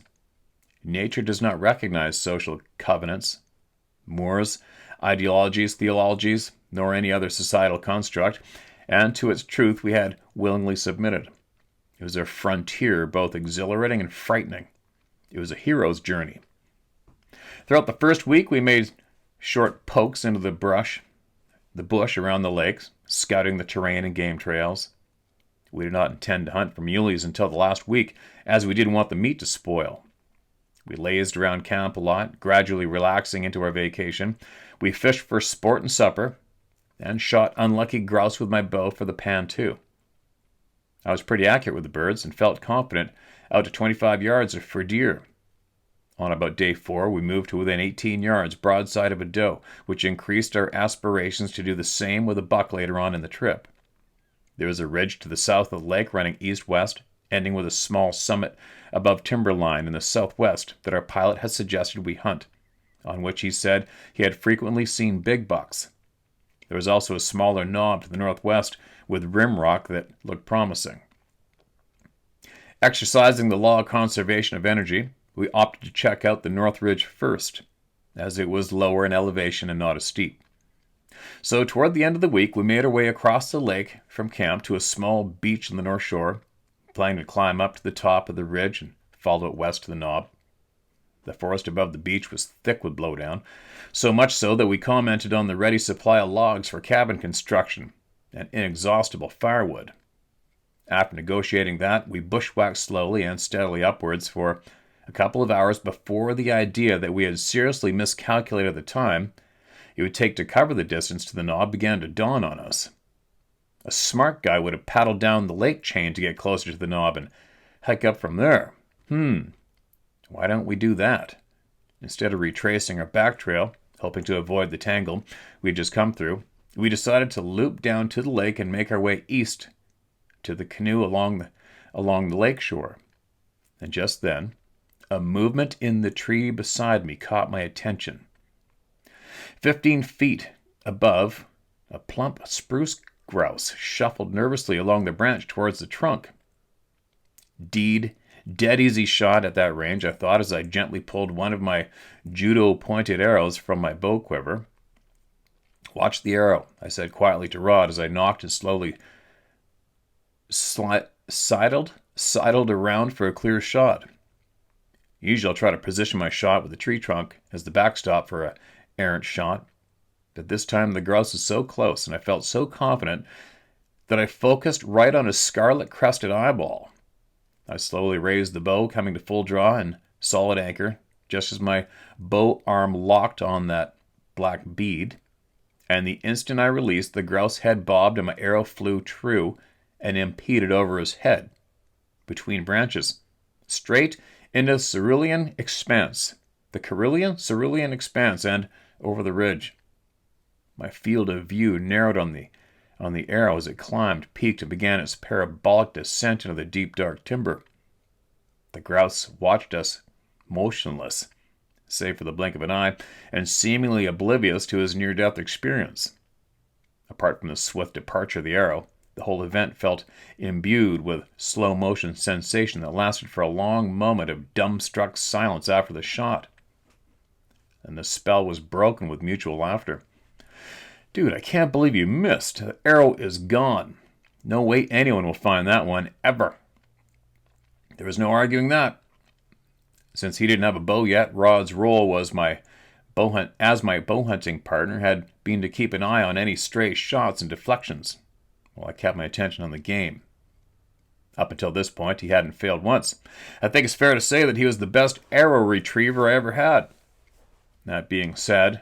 Nature does not recognize social covenants, mores, ideologies, theologies, nor any other societal construct, and to its truth we had willingly submitted. It was a frontier both exhilarating and frightening. It was a hero's journey. Throughout the first week, we made short pokes into the bush around the lakes, scouting the terrain and game trails. We did not intend to hunt for muleys until the last week, as we didn't want the meat to spoil. We lazed around camp a lot, gradually relaxing into our vacation. We fished for sport and supper, and shot unlucky grouse with my bow for the pan too. I was pretty accurate with the birds and felt confident out to 25 yards for deer. On about day 4, we moved to within 18 yards broadside of a doe, which increased our aspirations to do the same with a buck later on in the trip. There was a ridge to the south of the lake running east-west, ending with a small summit above timberline in the southwest that our pilot had suggested we hunt, on which he said he had frequently seen big bucks. There was also a smaller knob to the northwest with rim rock that looked promising. Exercising the law of conservation of energy, we opted to check out the North Ridge first, as it was lower in elevation and not as steep. So toward the end of the week, we made our way across the lake from camp to a small beach on the North Shore, planning to climb up to the top of the ridge and follow it west to the knob. The forest above the beach was thick with blowdown, so much so that we commented on the ready supply of logs for cabin construction and inexhaustible firewood. After negotiating that, we bushwhacked slowly and steadily upwards for a couple of hours before the idea that we had seriously miscalculated the time it would take to cover the distance to the knob began to dawn on us. A smart guy would have paddled down the lake chain to get closer to the knob and hike up from there. Why don't we do that? Instead of retracing our back trail, hoping to avoid the tangle we had just come through, we decided to loop down to the lake and make our way east to the canoe along the lake shore. And just then, a movement in the tree beside me caught my attention. 15 feet above, a plump spruce grouse shuffled nervously along the branch towards the trunk. Dead easy shot at that range, I thought, as I gently pulled one of my judo-pointed arrows from my bow quiver. "Watch the arrow," I said quietly to Rod as I knocked and slowly sidled around for a clear shot. Usually I'll try to position my shot with the tree trunk as the backstop for an errant shot, but this time the grouse was so close and I felt so confident that I focused right on his scarlet-crested eyeball. I slowly raised the bow, coming to full draw and solid anchor, just as my bow arm locked on that black bead, and the instant I released, the grouse head bobbed and my arrow flew true and impeded over his head, between branches, straight into the cerulean expanse, and over the ridge. My field of view narrowed on the arrow as it climbed, peaked, and began its parabolic descent into the deep dark timber. The grouse watched us, motionless, save for the blink of an eye, and seemingly oblivious to his near-death experience. Apart from the swift departure of the arrow, the whole event felt imbued with slow-motion sensation that lasted for a long moment of dumbstruck silence after the shot. And the spell was broken with mutual laughter. "Dude, I can't believe you missed. The arrow is gone. No way anyone will find that one, ever." There was no arguing that. Since he didn't have a bow yet, Rod's role was my bow hunting partner had been to keep an eye on any stray shots and deflections, while I kept my attention on the game. Up until this point, he hadn't failed once. I think it's fair to say that he was the best arrow retriever I ever had. That being said,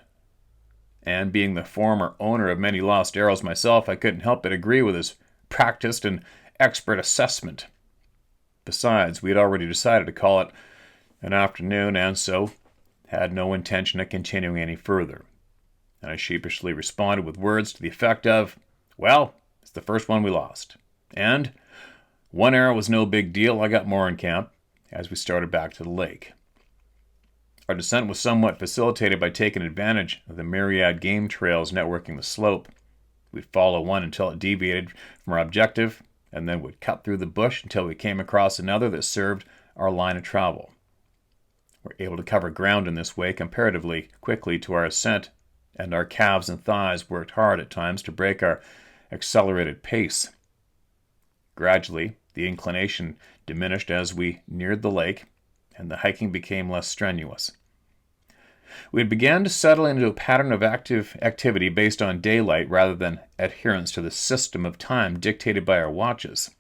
and being the former owner of many lost arrows myself, I couldn't help but agree with his practiced and expert assessment. Besides, we had already decided to call it an afternoon, and so had no intention of continuing any further. And I sheepishly responded with words to the effect of, "Well, it's the first one we lost. And one arrow was no big deal. I got more in camp," as we started back to the lake. Our descent was somewhat facilitated by taking advantage of the myriad game trails networking the slope. We'd follow one until it deviated from our objective, and then would cut through the bush until we came across another that served our line of travel. We were able to cover ground in this way comparatively quickly to our ascent, and our calves and thighs worked hard at times to break our accelerated pace. Gradually, the inclination diminished as we neared the lake, and the hiking became less strenuous. We had began to settle into a pattern of activity based on daylight rather than adherence to the system of time dictated by our watches,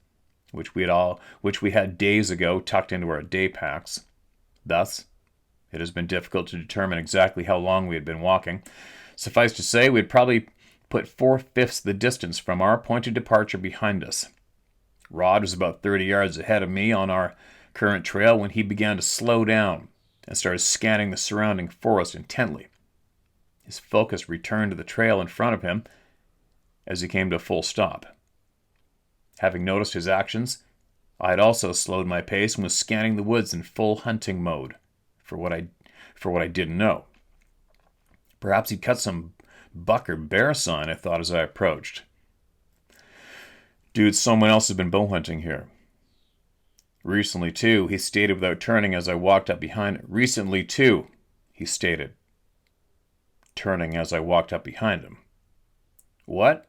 which we had days ago tucked into our day packs. Thus, it has been difficult to determine exactly how long we had been walking. Suffice to say, we had probably put 4/5 the distance from our point of departure behind us. Rod was about 30 yards ahead of me on our current trail when he began to slow down and started scanning the surrounding forest intently. His focus returned to the trail in front of him as he came to a full stop. Having noticed his actions, I had also slowed my pace and was scanning the woods in full hunting mode for what I didn't know. Perhaps he'd cut some buck or bear sign, I thought as I approached. "Dude, someone else has been bow hunting here." Recently, too, he stated without turning as I walked up behind him. Recently, too, he stated, turning as I walked up behind him. What?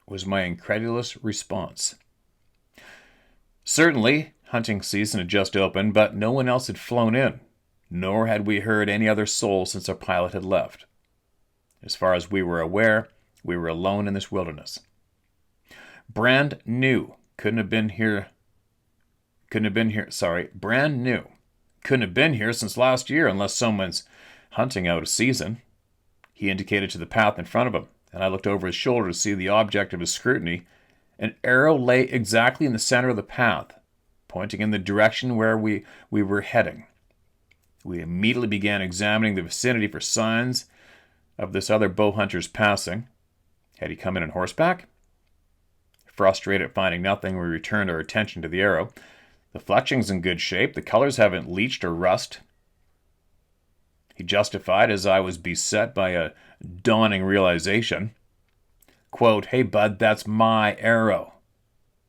Was my incredulous response. Certainly, hunting season had just opened, but no one else had flown in, nor had we heard any other soul since our pilot had left. As far as we were aware, we were alone in this wilderness. Brand new. Couldn't have been here since last year unless someone's hunting out of season. He indicated to the path in front of him, and I looked over his shoulder to see the object of his scrutiny. An arrow lay exactly in the center of the path, pointing in the direction where we were heading. We immediately began examining the vicinity for signs of this other bow hunter's passing. Had he come in on horseback? Frustrated at finding nothing, we returned our attention to the arrow. The fletching's in good shape. The colors haven't leached or rust. He justified as I was beset by a dawning realization. Quote, "Hey, bud, that's my arrow,"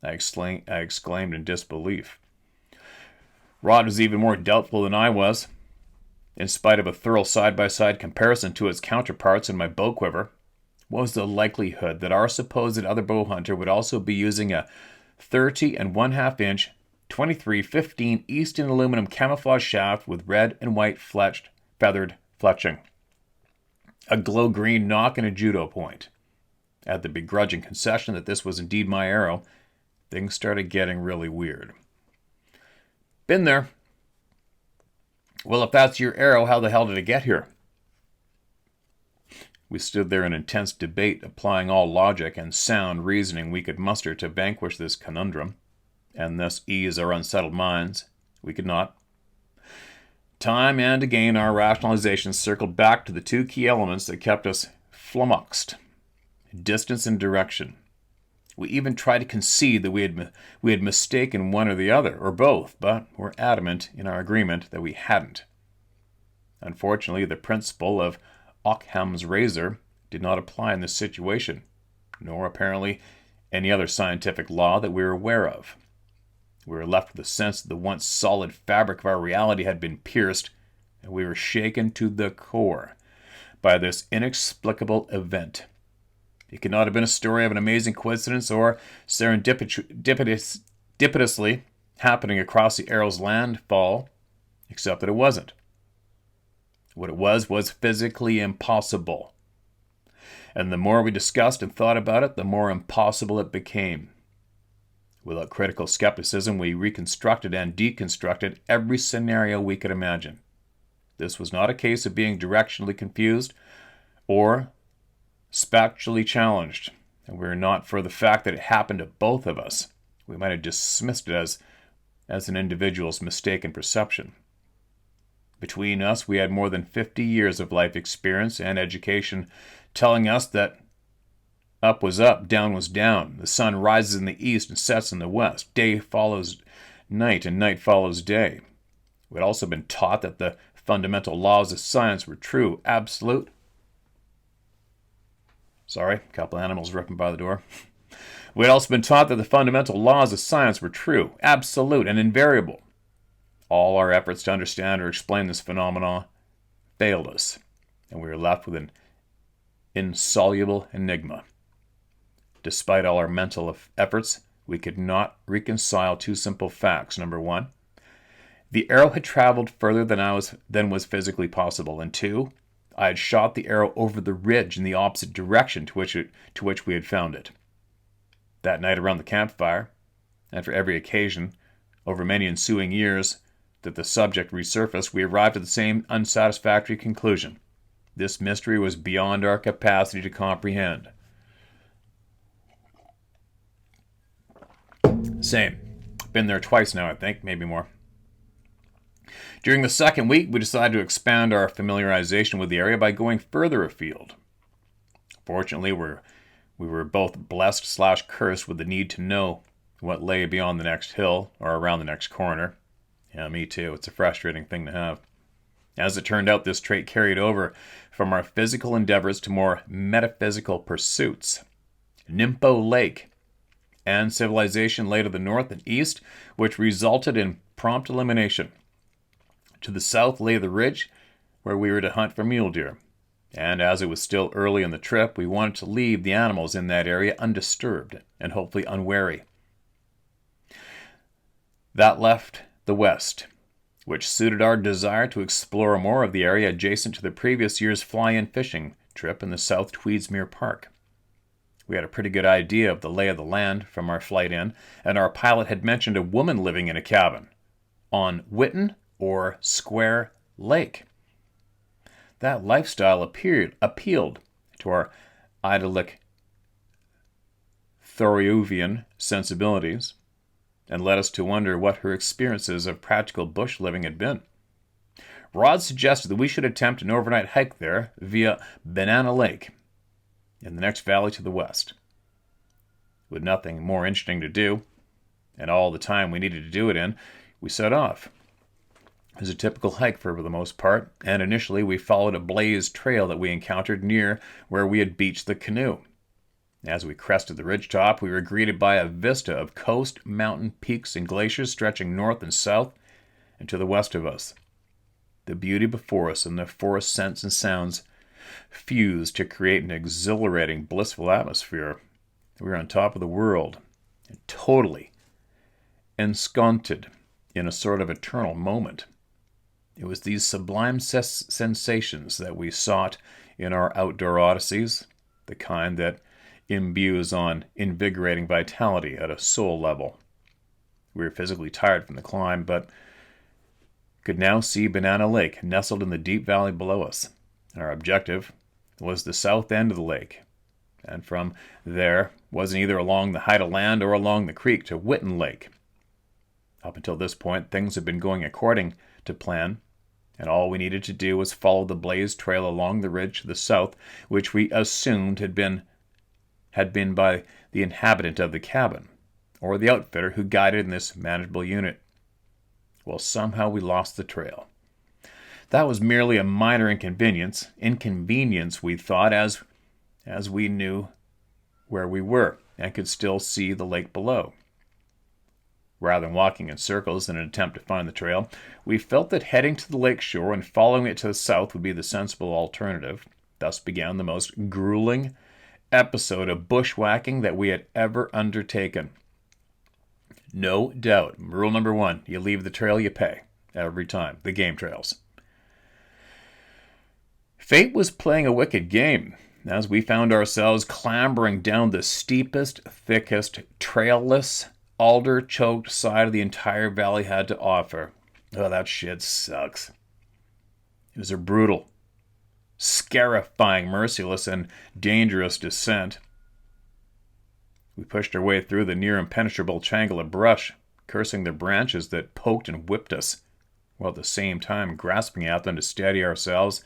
I exclaimed in disbelief. Rod was even more doubtful than I was. In spite of a thorough side-by-side comparison to its counterparts in my bow quiver, what was the likelihood that our supposed other bow hunter would also be using a 30 1/2 inch 2315 Easton aluminum camouflage shaft with red and white feathered fletching, a glow green nock, and a judo point? At the begrudging concession that this was indeed my arrow, things started getting really weird. Been there. Well, if that's your arrow, how the hell did it get here? We stood there in intense debate, applying all logic and sound reasoning we could muster to vanquish this conundrum, and thus ease our unsettled minds. We could not. Time and again, our rationalizations circled back to the two key elements that kept us flummoxed: distance and direction. We even tried to concede that we had mistaken one or the other, or both, but were adamant in our agreement that we hadn't. Unfortunately, the principle of Occam's razor did not apply in this situation, nor apparently any other scientific law that we were aware of. We were left with the sense that the once solid fabric of our reality had been pierced, and we were shaken to the core by this inexplicable event. It could not have been a story of an amazing coincidence or serendipitously happening across the arrow's landfall, except that it wasn't. What it was physically impossible. And the more we discussed and thought about it, the more impossible it became. Without critical skepticism, we reconstructed and deconstructed every scenario we could imagine. This was not a case of being directionally confused or spatially challenged, and we were not for the fact that it happened to both of us. We might have dismissed it as an individual's mistaken perception. Between us, we had more than 50 years of life experience and education telling us that up was up, down was down. The sun rises in the east and sets in the west. Day follows night and night follows day. We had also been taught that the fundamental laws of science were true, absolute. Sorry, a couple animals ripping by the door. We had also been taught that the fundamental laws of science were true, absolute, and invariable. All our efforts to understand or explain this phenomenon failed us, and we were left with an insoluble enigma. Despite all our mental efforts, we could not reconcile two simple facts. Number one, the arrow had traveled further than was physically possible, and two, I had shot the arrow over the ridge in the opposite direction to which we had found it. That night around the campfire, and for every occasion, over many ensuing years, that the subject resurfaced, we arrived at the same unsatisfactory conclusion. This mystery was beyond our capacity to comprehend. Same. Been there twice now, I think, maybe more. During the second week, we decided to expand our familiarization with the area by going further afield. Fortunately, we were both blessed/cursed with the need to know what lay beyond the next hill or around the next corner. Yeah, me too. It's a frustrating thing to have. As it turned out, this trait carried over from our physical endeavors to more metaphysical pursuits. Nimpo Lake and civilization lay to the north and east, which resulted in prompt elimination. To the south lay the ridge where we were to hunt for mule deer, and as it was still early in the trip, we wanted to leave the animals in that area undisturbed and hopefully unwary. That left the west, which suited our desire to explore more of the area adjacent to the previous year's fly-in fishing trip in the South Tweedsmuir Park. We had a pretty good idea of the lay of the land from our flight in, and our pilot had mentioned a woman living in a cabin on Whitten or Square Lake. That lifestyle appealed to our idyllic Thoreauvian sensibilities and led us to wonder what her experiences of practical bush living had been. Rod suggested that we should attempt an overnight hike there via Banana Lake in the next valley to the west. With nothing more interesting to do, and all the time we needed to do it in, we set off. It was a typical hike for the most part, and initially we followed a blazed trail that we encountered near where we had beached the canoe. As we crested the ridgetop, we were greeted by a vista of coast, mountain, peaks, and glaciers stretching north and south and to the west of us. The beauty before us and the forest scents and sounds fused to create an exhilarating, blissful atmosphere. We were on top of the world and totally ensconced in a sort of eternal moment. It was these sublime sensations that we sought in our outdoor odysseys, the kind that imbues on invigorating vitality at a soul level. We were physically tired from the climb, but could now see Banana Lake nestled in the deep valley below us. Our objective was the south end of the lake, and from there wasn't either along the height of land or along the creek to Whitten Lake. Up until this point, things had been going according to plan, and all we needed to do was follow the blazed trail along the ridge to the south, which we assumed had been by the inhabitant of the cabin, or the outfitter who guided in this manageable unit. Well, somehow we lost the trail. That was merely a minor inconvenience we thought, as we knew where we were and could still see the lake below. Rather than walking in circles in an attempt to find the trail, we felt that heading to the lake shore and following it to the south would be the sensible alternative. Thus began the most grueling episode of bushwhacking that we had ever undertaken. No doubt, rule number 1, you leave the trail, you pay. Every time. The game trails. Fate was playing a wicked game, as we found ourselves clambering down the steepest, thickest, trailless, alder-choked side of the entire valley had to offer. Oh, that shit sucks. It was a brutal, scarifying, merciless, and dangerous descent. We pushed our way through the near impenetrable tangle of brush, cursing the branches that poked and whipped us, while at the same time grasping at them to steady ourselves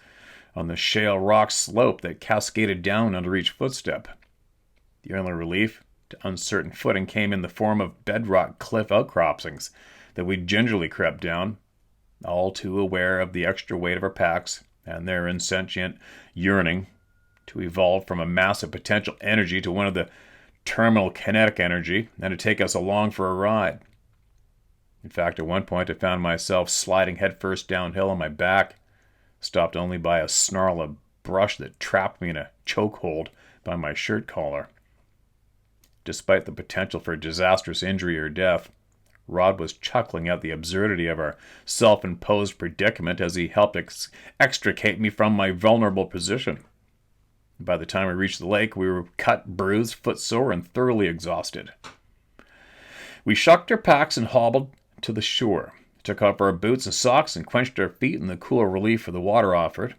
on the shale rock slope that cascaded down under each footstep. The only relief to uncertain footing came in the form of bedrock cliff outcroppings that we gingerly crept down, all too aware of the extra weight of our packs and their insentient yearning to evolve from a mass of potential energy to one of the terminal kinetic energy and to take us along for a ride. In fact, at one point I found myself sliding headfirst downhill on my back, stopped only by a snarl of brush that trapped me in a chokehold by my shirt collar. Despite the potential for disastrous injury or death, Rod was chuckling at the absurdity of our self-imposed predicament as he helped extricate me from my vulnerable position. By the time we reached the lake, we were cut, bruised, footsore, and thoroughly exhausted. We shucked our packs and hobbled to the shore, took off our boots and socks, and quenched our feet in the cool relief the water offered.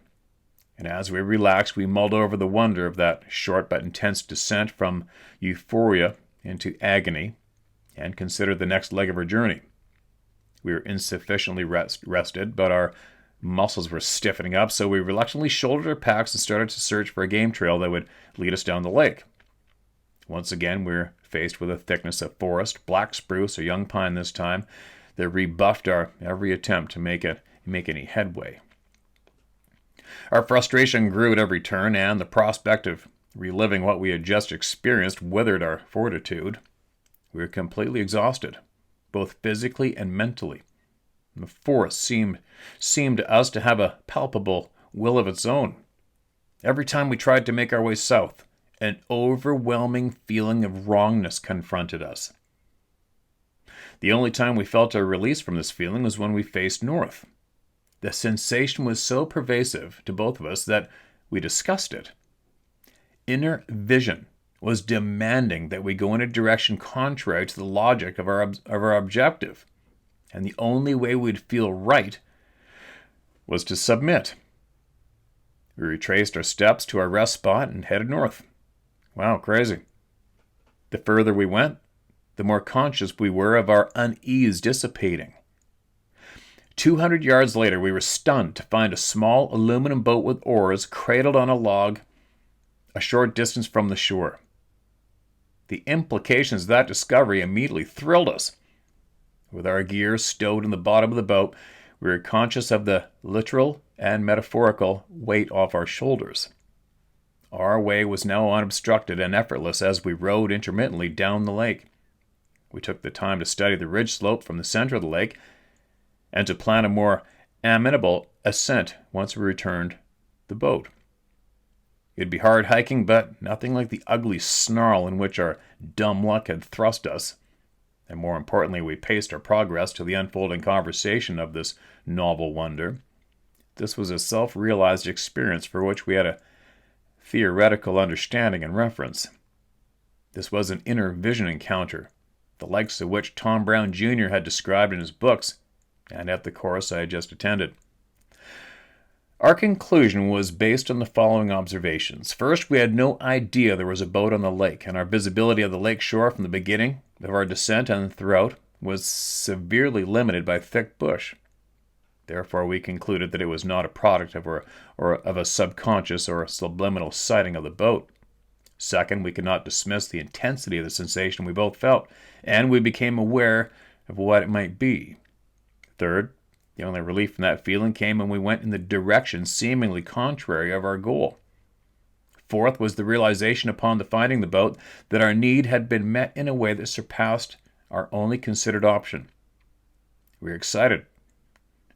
And as we relaxed, we mulled over the wonder of that short but intense descent from euphoria into agony, and considered the next leg of our journey. We were insufficiently rested, but our muscles were stiffening up, so we reluctantly shouldered our packs and started to search for a game trail that would lead us down the lake. Once again, we were faced with a thickness of forest, black spruce or young pine this time, that rebuffed our every attempt to make any headway. Our frustration grew at every turn, and the prospect of reliving what we had just experienced withered our fortitude. We were completely exhausted, both physically and mentally, And the forest seemed to us to have a palpable will of its own. Every time we tried to make our way south, an overwhelming feeling of wrongness confronted us. The only time we felt a release from this feeling was when we faced north. The sensation was so pervasive to both of us that we discussed it. Inner vision was demanding that we go in a direction contrary to the logic of our objective, and the only way we'd feel right was to submit. We retraced our steps to our rest spot and headed north. Wow, crazy. The further we went, the more conscious we were of our unease dissipating. 200 yards later, we were stunned to find a small aluminum boat with oars cradled on a log a short distance from the shore. The implications of that discovery immediately thrilled us. With our gear stowed in the bottom of the boat, we were conscious of the literal and metaphorical weight off our shoulders. Our way was now unobstructed and effortless as we rowed intermittently down the lake. We took the time to study the ridge slope from the center of the lake and to plan a more amenable ascent once we returned the boat. It'd be hard hiking, but nothing like the ugly snarl in which our dumb luck had thrust us. And more importantly, we paced our progress to the unfolding conversation of this novel wonder. This was a self-realized experience for which we had a theoretical understanding and reference. This was an inner vision encounter, the likes of which Tom Brown Jr. had described in his books and at the course I had just attended. Our conclusion was based on the following observations. First, we had no idea there was a boat on the lake, and our visibility of the lake shore from the beginning of our descent and throughout was severely limited by thick bush. Therefore, we concluded that it was not a product of a subconscious or a subliminal sighting of the boat. Second, we could not dismiss the intensity of the sensation we both felt, and we became aware of what it might be. Third, the only relief from that feeling came when we went in the direction seemingly contrary of our goal. Fourth was the realization upon the finding the boat that our need had been met in a way that surpassed our only considered option. We were excited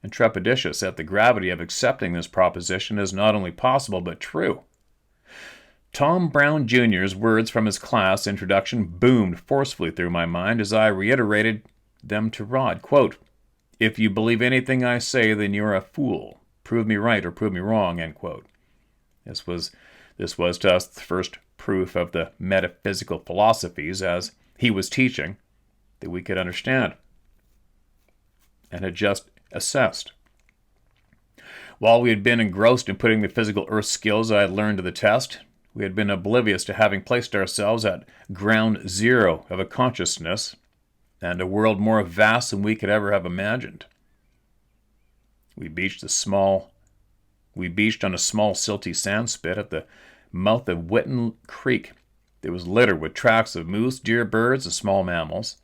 and trepidatious at the gravity of accepting this proposition as not only possible but true. Tom Brown Jr.'s words from his class introduction boomed forcefully through my mind as I reiterated them to Rod. Quote, "If you believe anything I say, then you're a fool. Prove me right or prove me wrong," end quote. This was to us the first proof of the metaphysical philosophies as he was teaching that we could understand and had just assessed. While we had been engrossed in putting the physical earth skills I had learned to the test, we had been oblivious to having placed ourselves at ground zero of a consciousness and a world more vast than we could ever have imagined. We beached on a small silty sandspit at the mouth of Whitten Creek that was littered with tracks of moose, deer, birds, and small mammals.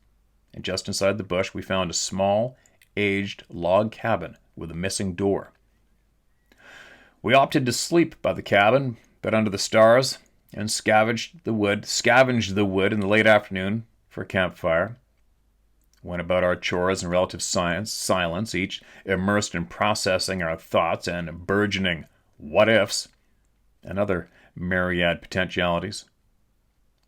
And just inside the bush, we found a small, aged log cabin with a missing door. We opted to sleep by the cabin, but under the stars, and scavenged the wood in the late afternoon for a campfire. Went about our chores in relative silence, each immersed in processing our thoughts and burgeoning what-ifs and other myriad potentialities.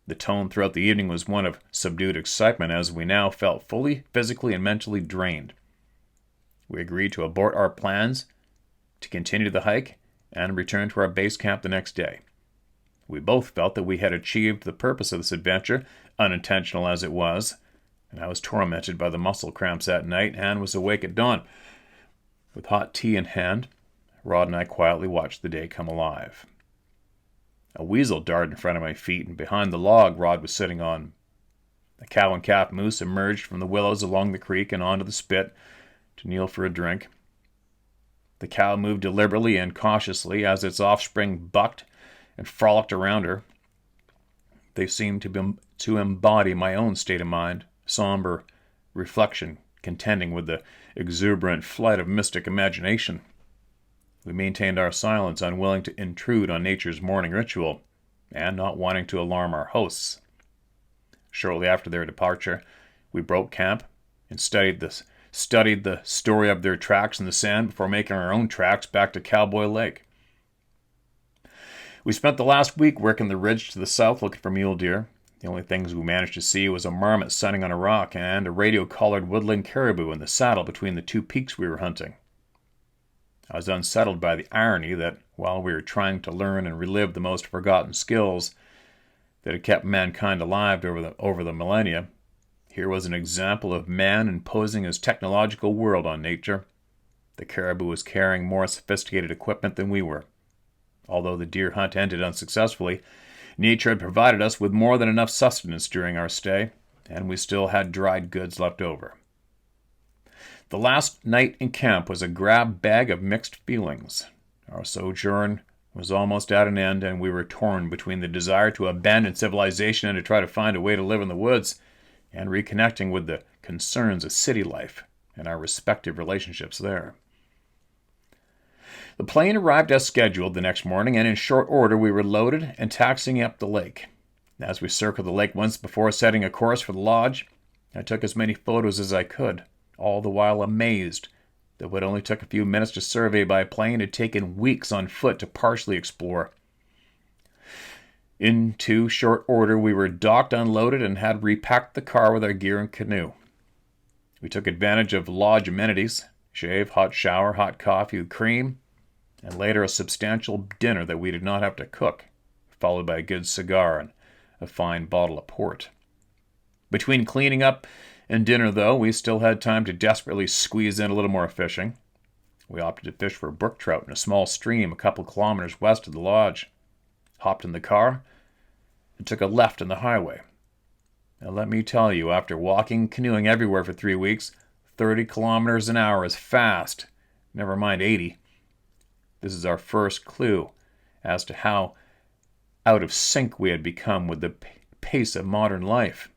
The tone throughout the evening was one of subdued excitement as we now felt fully physically and mentally drained. We agreed to abort our plans, to continue the hike, and return to our base camp the next day. We both felt that we had achieved the purpose of this adventure, unintentional as it was, and I was tormented by the muscle cramps that night and was awake at dawn. With hot tea in hand, Rod and I quietly watched the day come alive. A weasel darted in front of my feet, and behind the log Rod was sitting on. A cow and calf moose emerged from the willows along the creek and onto the spit to kneel for a drink. The cow moved deliberately and cautiously as its offspring bucked and frolicked around her. They seemed to embody my own state of mind, somber reflection contending with the exuberant flight of mystic imagination. We maintained our silence, unwilling to intrude on nature's morning ritual, and not wanting to alarm our hosts. Shortly after their departure, we broke camp and studied the studied the story of their tracks in the sand before making our own tracks back to Cowboy Lake. We spent the last week working the ridge to the south looking for mule deer. The only things we managed to see was a marmot sunning on a rock and a radio-collared woodland caribou in the saddle between the two peaks we were hunting. I was unsettled by the irony that while we were trying to learn and relive the most forgotten skills that had kept mankind alive over the millennia, here was an example of man imposing his technological world on nature. The caribou was carrying more sophisticated equipment than we were. Although the deer hunt ended unsuccessfully, nature had provided us with more than enough sustenance during our stay, and we still had dried goods left over. The last night in camp was a grab bag of mixed feelings. Our sojourn was almost at an end, and we were torn between the desire to abandon civilization and to try to find a way to live in the woods, and reconnecting with the concerns of city life and our respective relationships there. The plane arrived as scheduled the next morning, and in short order we were loaded and taxiing up the lake. As we circled the lake once before setting a course for the lodge, I took as many photos as I could, all the while amazed that what only took a few minutes to survey by plane had taken weeks on foot to partially explore. In too short order, we were docked, unloaded, and had repacked the car with our gear and canoe. We took advantage of lodge amenities, shave, hot shower, hot coffee with cream, and later a substantial dinner that we did not have to cook, followed by a good cigar and a fine bottle of port. Between cleaning up and dinner, though, we still had time to desperately squeeze in a little more fishing. We opted to fish for brook trout in a small stream a couple kilometers west of the lodge, hopped in the car, and took a left in the highway. Now let me tell you, after walking, canoeing everywhere for 3 weeks, 30 kilometers an hour is fast, never mind 80. This is our first clue as to how out of sync we had become with the pace of modern life.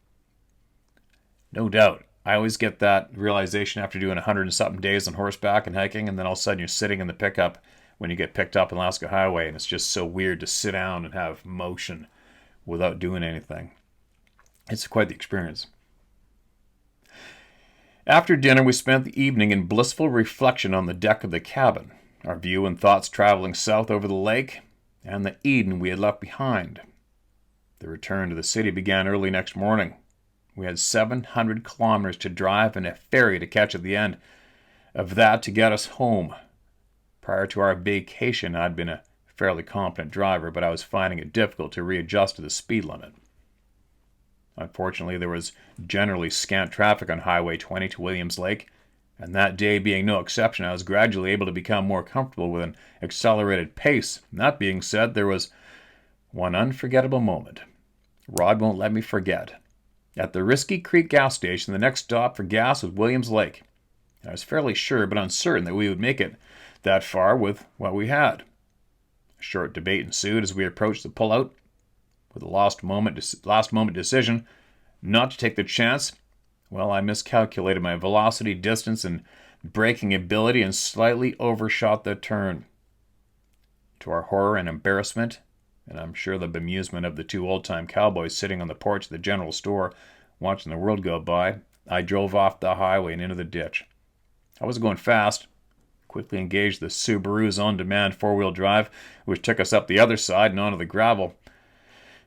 No doubt, I always get that realization after doing 100 and something days on horseback and hiking, and then all of a sudden you're sitting in the pickup when you get picked up in Alaska Highway, and it's just so weird to sit down and have motion without doing anything. It's quite the experience. After dinner, we spent the evening in blissful reflection on the deck of the cabin, our view and thoughts traveling south over the lake and the Eden we had left behind. The return to the city began early next morning. We had 700 kilometers to drive and a ferry to catch at the end of that to get us home. Prior to our vacation, I'd been a fairly competent driver, but I was finding it difficult to readjust to the speed limit. Unfortunately, there was generally scant traffic on Highway 20 to Williams Lake, and that day being no exception, I was gradually able to become more comfortable with an accelerated pace. That being said, there was one unforgettable moment. Rod won't let me forget. At the Risky Creek gas station, the next stop for gas was Williams Lake. I was fairly sure but uncertain that we would make it that far with what we had. A short debate ensued as we approached the pullout. With a last moment decision not to take the chance, well, I miscalculated my velocity, distance, and braking ability and slightly overshot the turn. To our horror and embarrassment, and I'm sure the bemusement of the two old-time cowboys sitting on the porch of the general store watching the world go by, I drove off the highway and into the ditch. I wasn't going fast. Quickly engaged the Subaru's on-demand four-wheel drive, which took us up the other side and onto the gravel.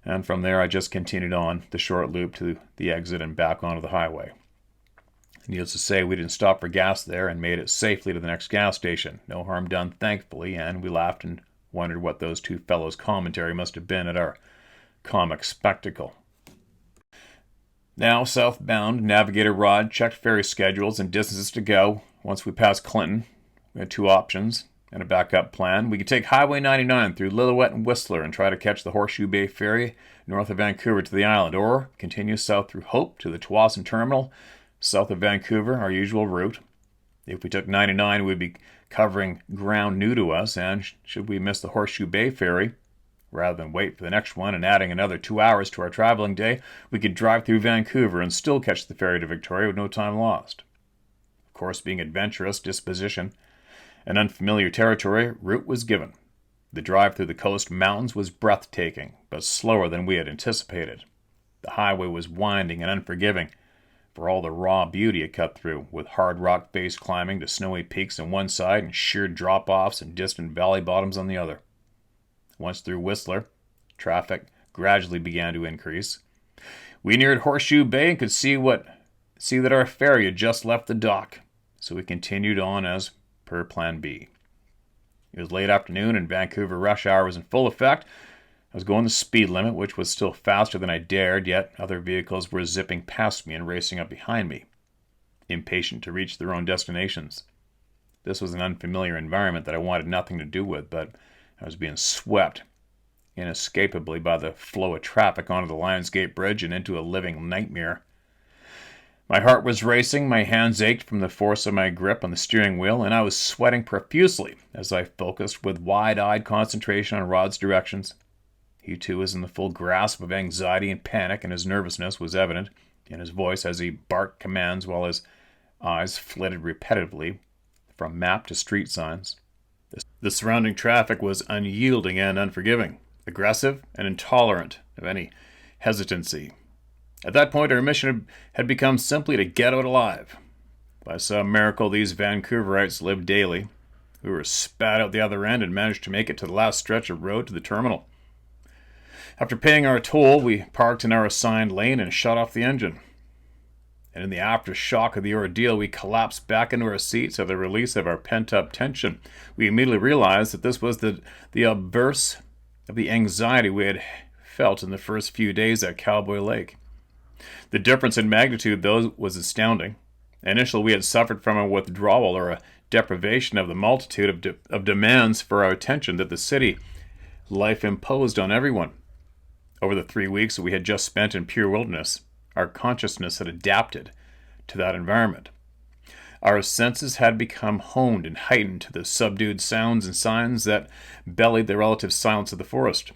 And from there, I just continued on the short loop to the exit and back onto the highway. Needless to say, we didn't stop for gas there and made it safely to the next gas station. No harm done, thankfully, and we laughed and wondered what those two fellows' commentary must have been at our comic spectacle. Now, southbound, Navigator Rod checked ferry schedules and distances to go. Once we passed Clinton, we had two options and a backup plan. We could take Highway 99 through Lillooet and Whistler and try to catch the Horseshoe Bay Ferry north of Vancouver to the island, or continue south through Hope to the Tsawwassen Terminal, south of Vancouver, our usual route. If we took 99, we'd be covering ground new to us, and should we miss the Horseshoe Bay Ferry, rather than wait for the next one and adding another 2 hours to our traveling day, we could drive through Vancouver and still catch the ferry to Victoria with no time lost. Of course, being adventurous disposition, an unfamiliar territory, route was given. The drive through the coast mountains was breathtaking, but slower than we had anticipated. The highway was winding and unforgiving. for all the raw beauty it cut through, with hard rock face climbing to snowy peaks on one side and sheer drop-offs and distant valley bottoms on the other. Once through Whistler, traffic gradually began to increase. We neared Horseshoe Bay and could see that our ferry had just left the dock, so we continued on as per Plan B. It was late afternoon and Vancouver rush hour was in full effect. I was going the speed limit, which was still faster than I dared, yet other vehicles were zipping past me and racing up behind me, impatient to reach their own destinations. This was an unfamiliar environment that I wanted nothing to do with, but I was being swept inescapably by the flow of traffic onto the Lionsgate Bridge and into a living nightmare. My heart was racing, my hands ached from the force of my grip on the steering wheel, and I was sweating profusely as I focused with wide-eyed concentration on Rod's directions. He too was in the full grasp of anxiety and panic, and his nervousness was evident in his voice as he barked commands while his eyes flitted repetitively from map to street signs. The surrounding traffic was unyielding and unforgiving, aggressive and intolerant of any hesitancy. At that point, our mission had become simply to get out alive. By some miracle, these Vancouverites lived daily. We were spat out the other end and managed to make it to the last stretch of road to the terminal. After paying our toll, we parked in our assigned lane and shut off the engine. And in the aftershock of the ordeal, we collapsed back into our seats at the release of our pent-up tension. We immediately realized that this was the obverse of the anxiety we had felt in the first few days at Cowboy Lake. The difference in magnitude, though, was astounding. Initially, we had suffered from a withdrawal or a deprivation of the multitude of demands for our attention that the city life imposed on everyone. Over the 3 weeks that we had just spent in pure wilderness, our consciousness had adapted to that environment. Our senses had become honed and heightened to the subdued sounds and signs that bellied the relative silence of the forest.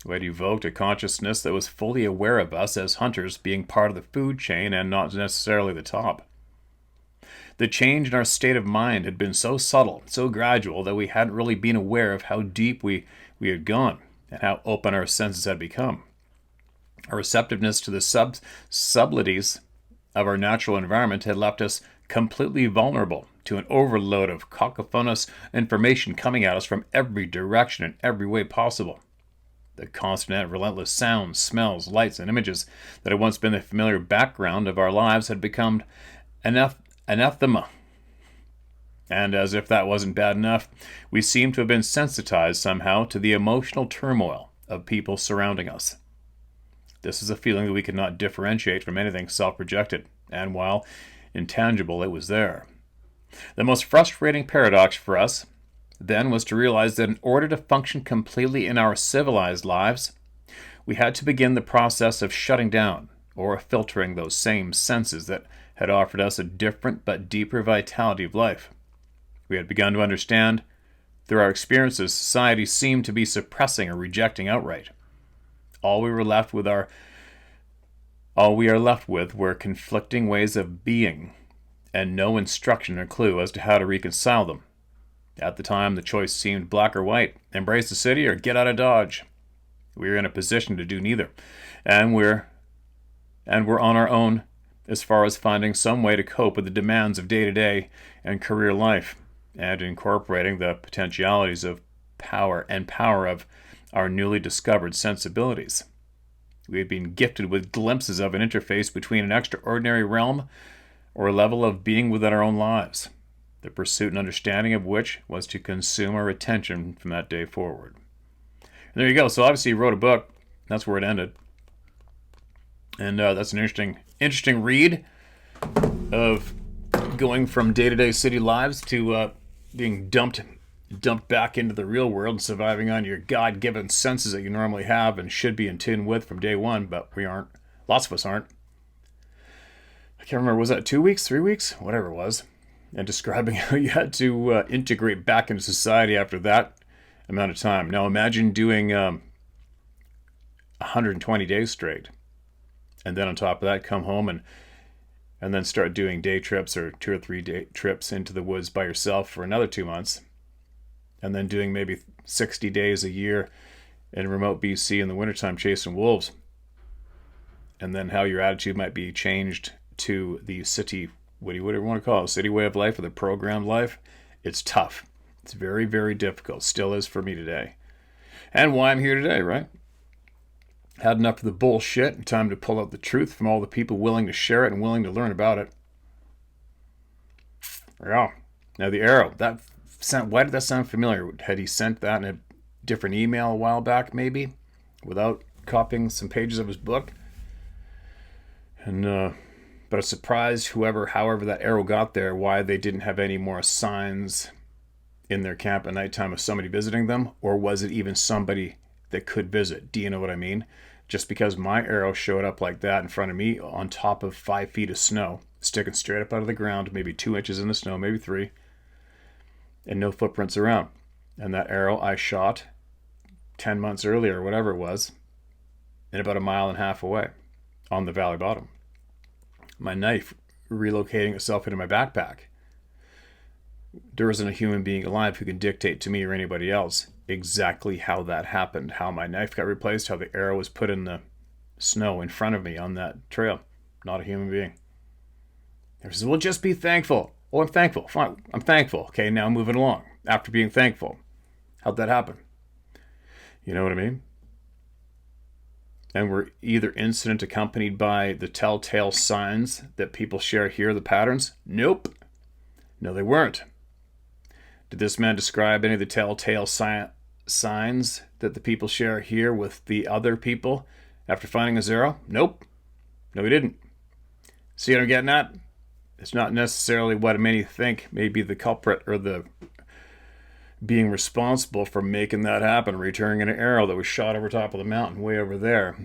We had evoked a consciousness that was fully aware of us as hunters being part of the food chain and not necessarily the top. The change in our state of mind had been so subtle, so gradual, that we hadn't really been aware of how deep we had gone and how open our senses had become. Our receptiveness to the subtleties of our natural environment had left us completely vulnerable to an overload of cacophonous information coming at us from every direction and every way possible. The constant and relentless sounds, smells, lights, and images that had once been the familiar background of our lives had become anathema. And as if that wasn't bad enough, we seemed to have been sensitized somehow to the emotional turmoil of people surrounding us. This is a feeling that we could not differentiate from anything self-projected, and while intangible, it was there. The most frustrating paradox for us then was to realize that in order to function completely in our civilized lives, we had to begin the process of shutting down or filtering those same senses that had offered us a different but deeper vitality of life. We had begun to understand, through our experiences, society seemed to be suppressing or rejecting outright. All we are left with were conflicting ways of being, and no instruction or clue as to how to reconcile them. At the time, the choice seemed black or white: embrace the city or get out of Dodge. We were in a position to do neither, and we're on our own as far as finding some way to cope with the demands of day-to-day and career life, and incorporating the potentialities of power of our newly discovered sensibilities. We had been gifted with glimpses of an interface between an extraordinary realm or a level of being within our own lives, the pursuit and understanding of which was to consume our attention from that day forward. And there you go. So obviously he wrote a book. That's where it ended. And that's an interesting read of going from day-to-day city lives to being dumped back into the real world and surviving on your God-given senses that you normally have and should be in tune with from day one, but we aren't. Lots of us aren't. I can't remember, was that 2 weeks, 3 weeks? Whatever it was. And describing how you had to integrate back into society after that amount of time. Now imagine doing 120 days straight. And then on top of that, come home and then start doing day trips or 2 or 3 day trips into the woods by yourself for another 2 months. And then doing maybe 60 days a year in remote BC in the wintertime chasing wolves. And then how your attitude might be changed to the city, what do you want to call it, city way of life or the programmed life, it's tough. It's very, very difficult. Still is for me today. And why I'm here today, right? Had enough of the bullshit and time to pull out the truth from all the people willing to share it and willing to learn about it. Yeah. Now the arrow, why did that sound familiar? Had he sent that in a different email a while back, maybe, without copying some pages of his book? And but I was surprised however that arrow got there, why they didn't have any more signs in their camp at nighttime of somebody visiting them, or was it even somebody that could visit? Do you know what I mean? Just because my arrow showed up like that in front of me on top of 5 feet of snow, sticking straight up out of the ground, maybe 2 inches in the snow, maybe 3, and no footprints around. And that arrow I shot 10 months earlier, whatever it was, and about 1.5 miles away on the valley bottom. My knife relocating itself into my backpack. There isn't a human being alive who can dictate to me or anybody else exactly how that happened, how my knife got replaced, how the arrow was put in the snow in front of me on that trail. Not a human being. He says, well, just be thankful. Oh, I'm thankful. Fine, I'm thankful. Okay, now moving along. After being thankful. How'd that happen? You know what I mean? And were either incident accompanied by the telltale signs that people share here, the patterns? Nope. No, they weren't. Did this man describe any of the telltale signs that the people share here with the other people after finding his arrow? Nope. No, he didn't. See what I'm getting at? It's not necessarily what many think may be the culprit or the being responsible for making that happen, returning an arrow that was shot over top of the mountain way over there.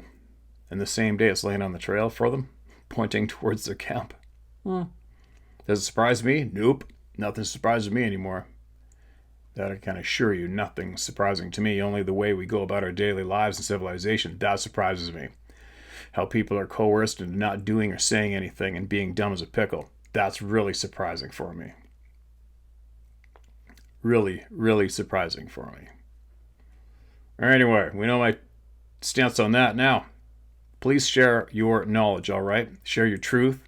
And the same day it's laying on the trail for them, pointing towards their camp. Does it surprise me? Nope. Nothing surprises me anymore. That I can assure you, nothing's surprising to me. Only the way we go about our daily lives and civilization, that surprises me. How people are coerced into not doing or saying anything and being dumb as a pickle. That's really surprising for me. Really, really surprising for me. Anyway, we know my stance on that now. Please share your knowledge, all right? Share your truth.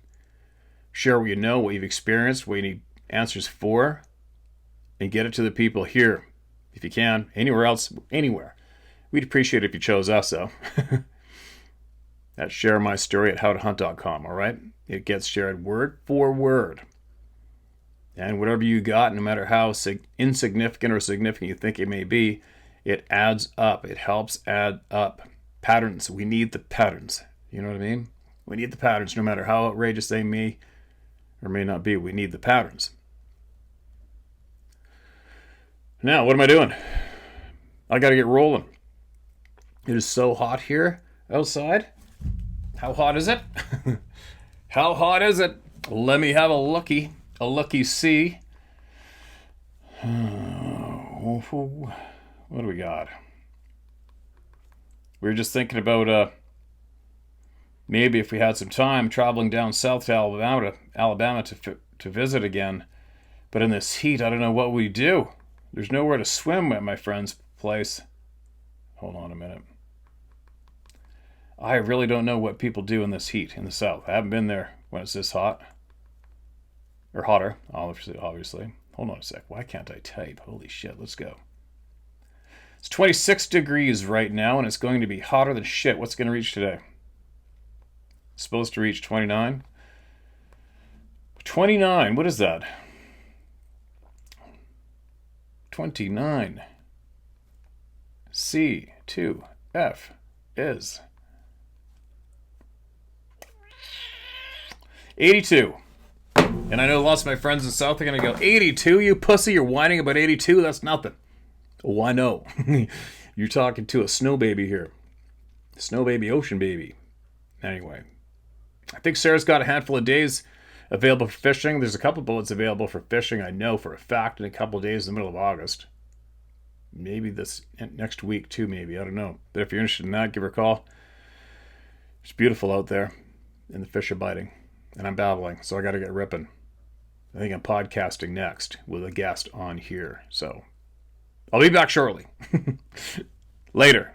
Share what you know, what you've experienced, what you need answers for, and get it to the people here, if you can. Anywhere else, anywhere. We'd appreciate it if you chose us, though. That's sharemystory@howtohunt.com, all right? It gets shared word for word. And whatever you got, no matter how insignificant or significant you think it may be, it adds up. It helps add up. Patterns. We need the patterns. You know what I mean? We need the patterns, no matter how outrageous they may or may not be. We need the patterns. Now, what am I doing? I got to get rolling. It is so hot here outside. How hot is it? How hot is it? Let me have a looky see. What do we got? We were just thinking about maybe if we had some time traveling down south to Alabama to visit again. But in this heat, I don't know what we do. There's nowhere to swim at my friend's place. Hold on a minute. I really don't know what people do in this heat in the south. I haven't been there when it's this hot. Or hotter, obviously. Hold on a sec. Why can't I type? Holy shit, let's go. It's 26 degrees right now, and it's going to be hotter than shit. What's it going to reach today? It's supposed to reach 29. 29, what is that? 29. C2F is 82. And I know lots of my friends in the South are going to go, 82, you pussy, you're whining about 82? That's nothing. Oh, I know. You're talking to a snow baby here. Snow baby, ocean baby. Anyway, I think Sarah's got a handful of days available for fishing. There's a couple boats available for fishing, I know for a fact, in a couple of days in the middle of August. Maybe this next week too, maybe. I don't know. But if you're interested in that, give her a call. It's beautiful out there, and the fish are biting. And I'm babbling, so I got to get ripping. I think I'm podcasting next with a guest on here. So I'll be back shortly. Later.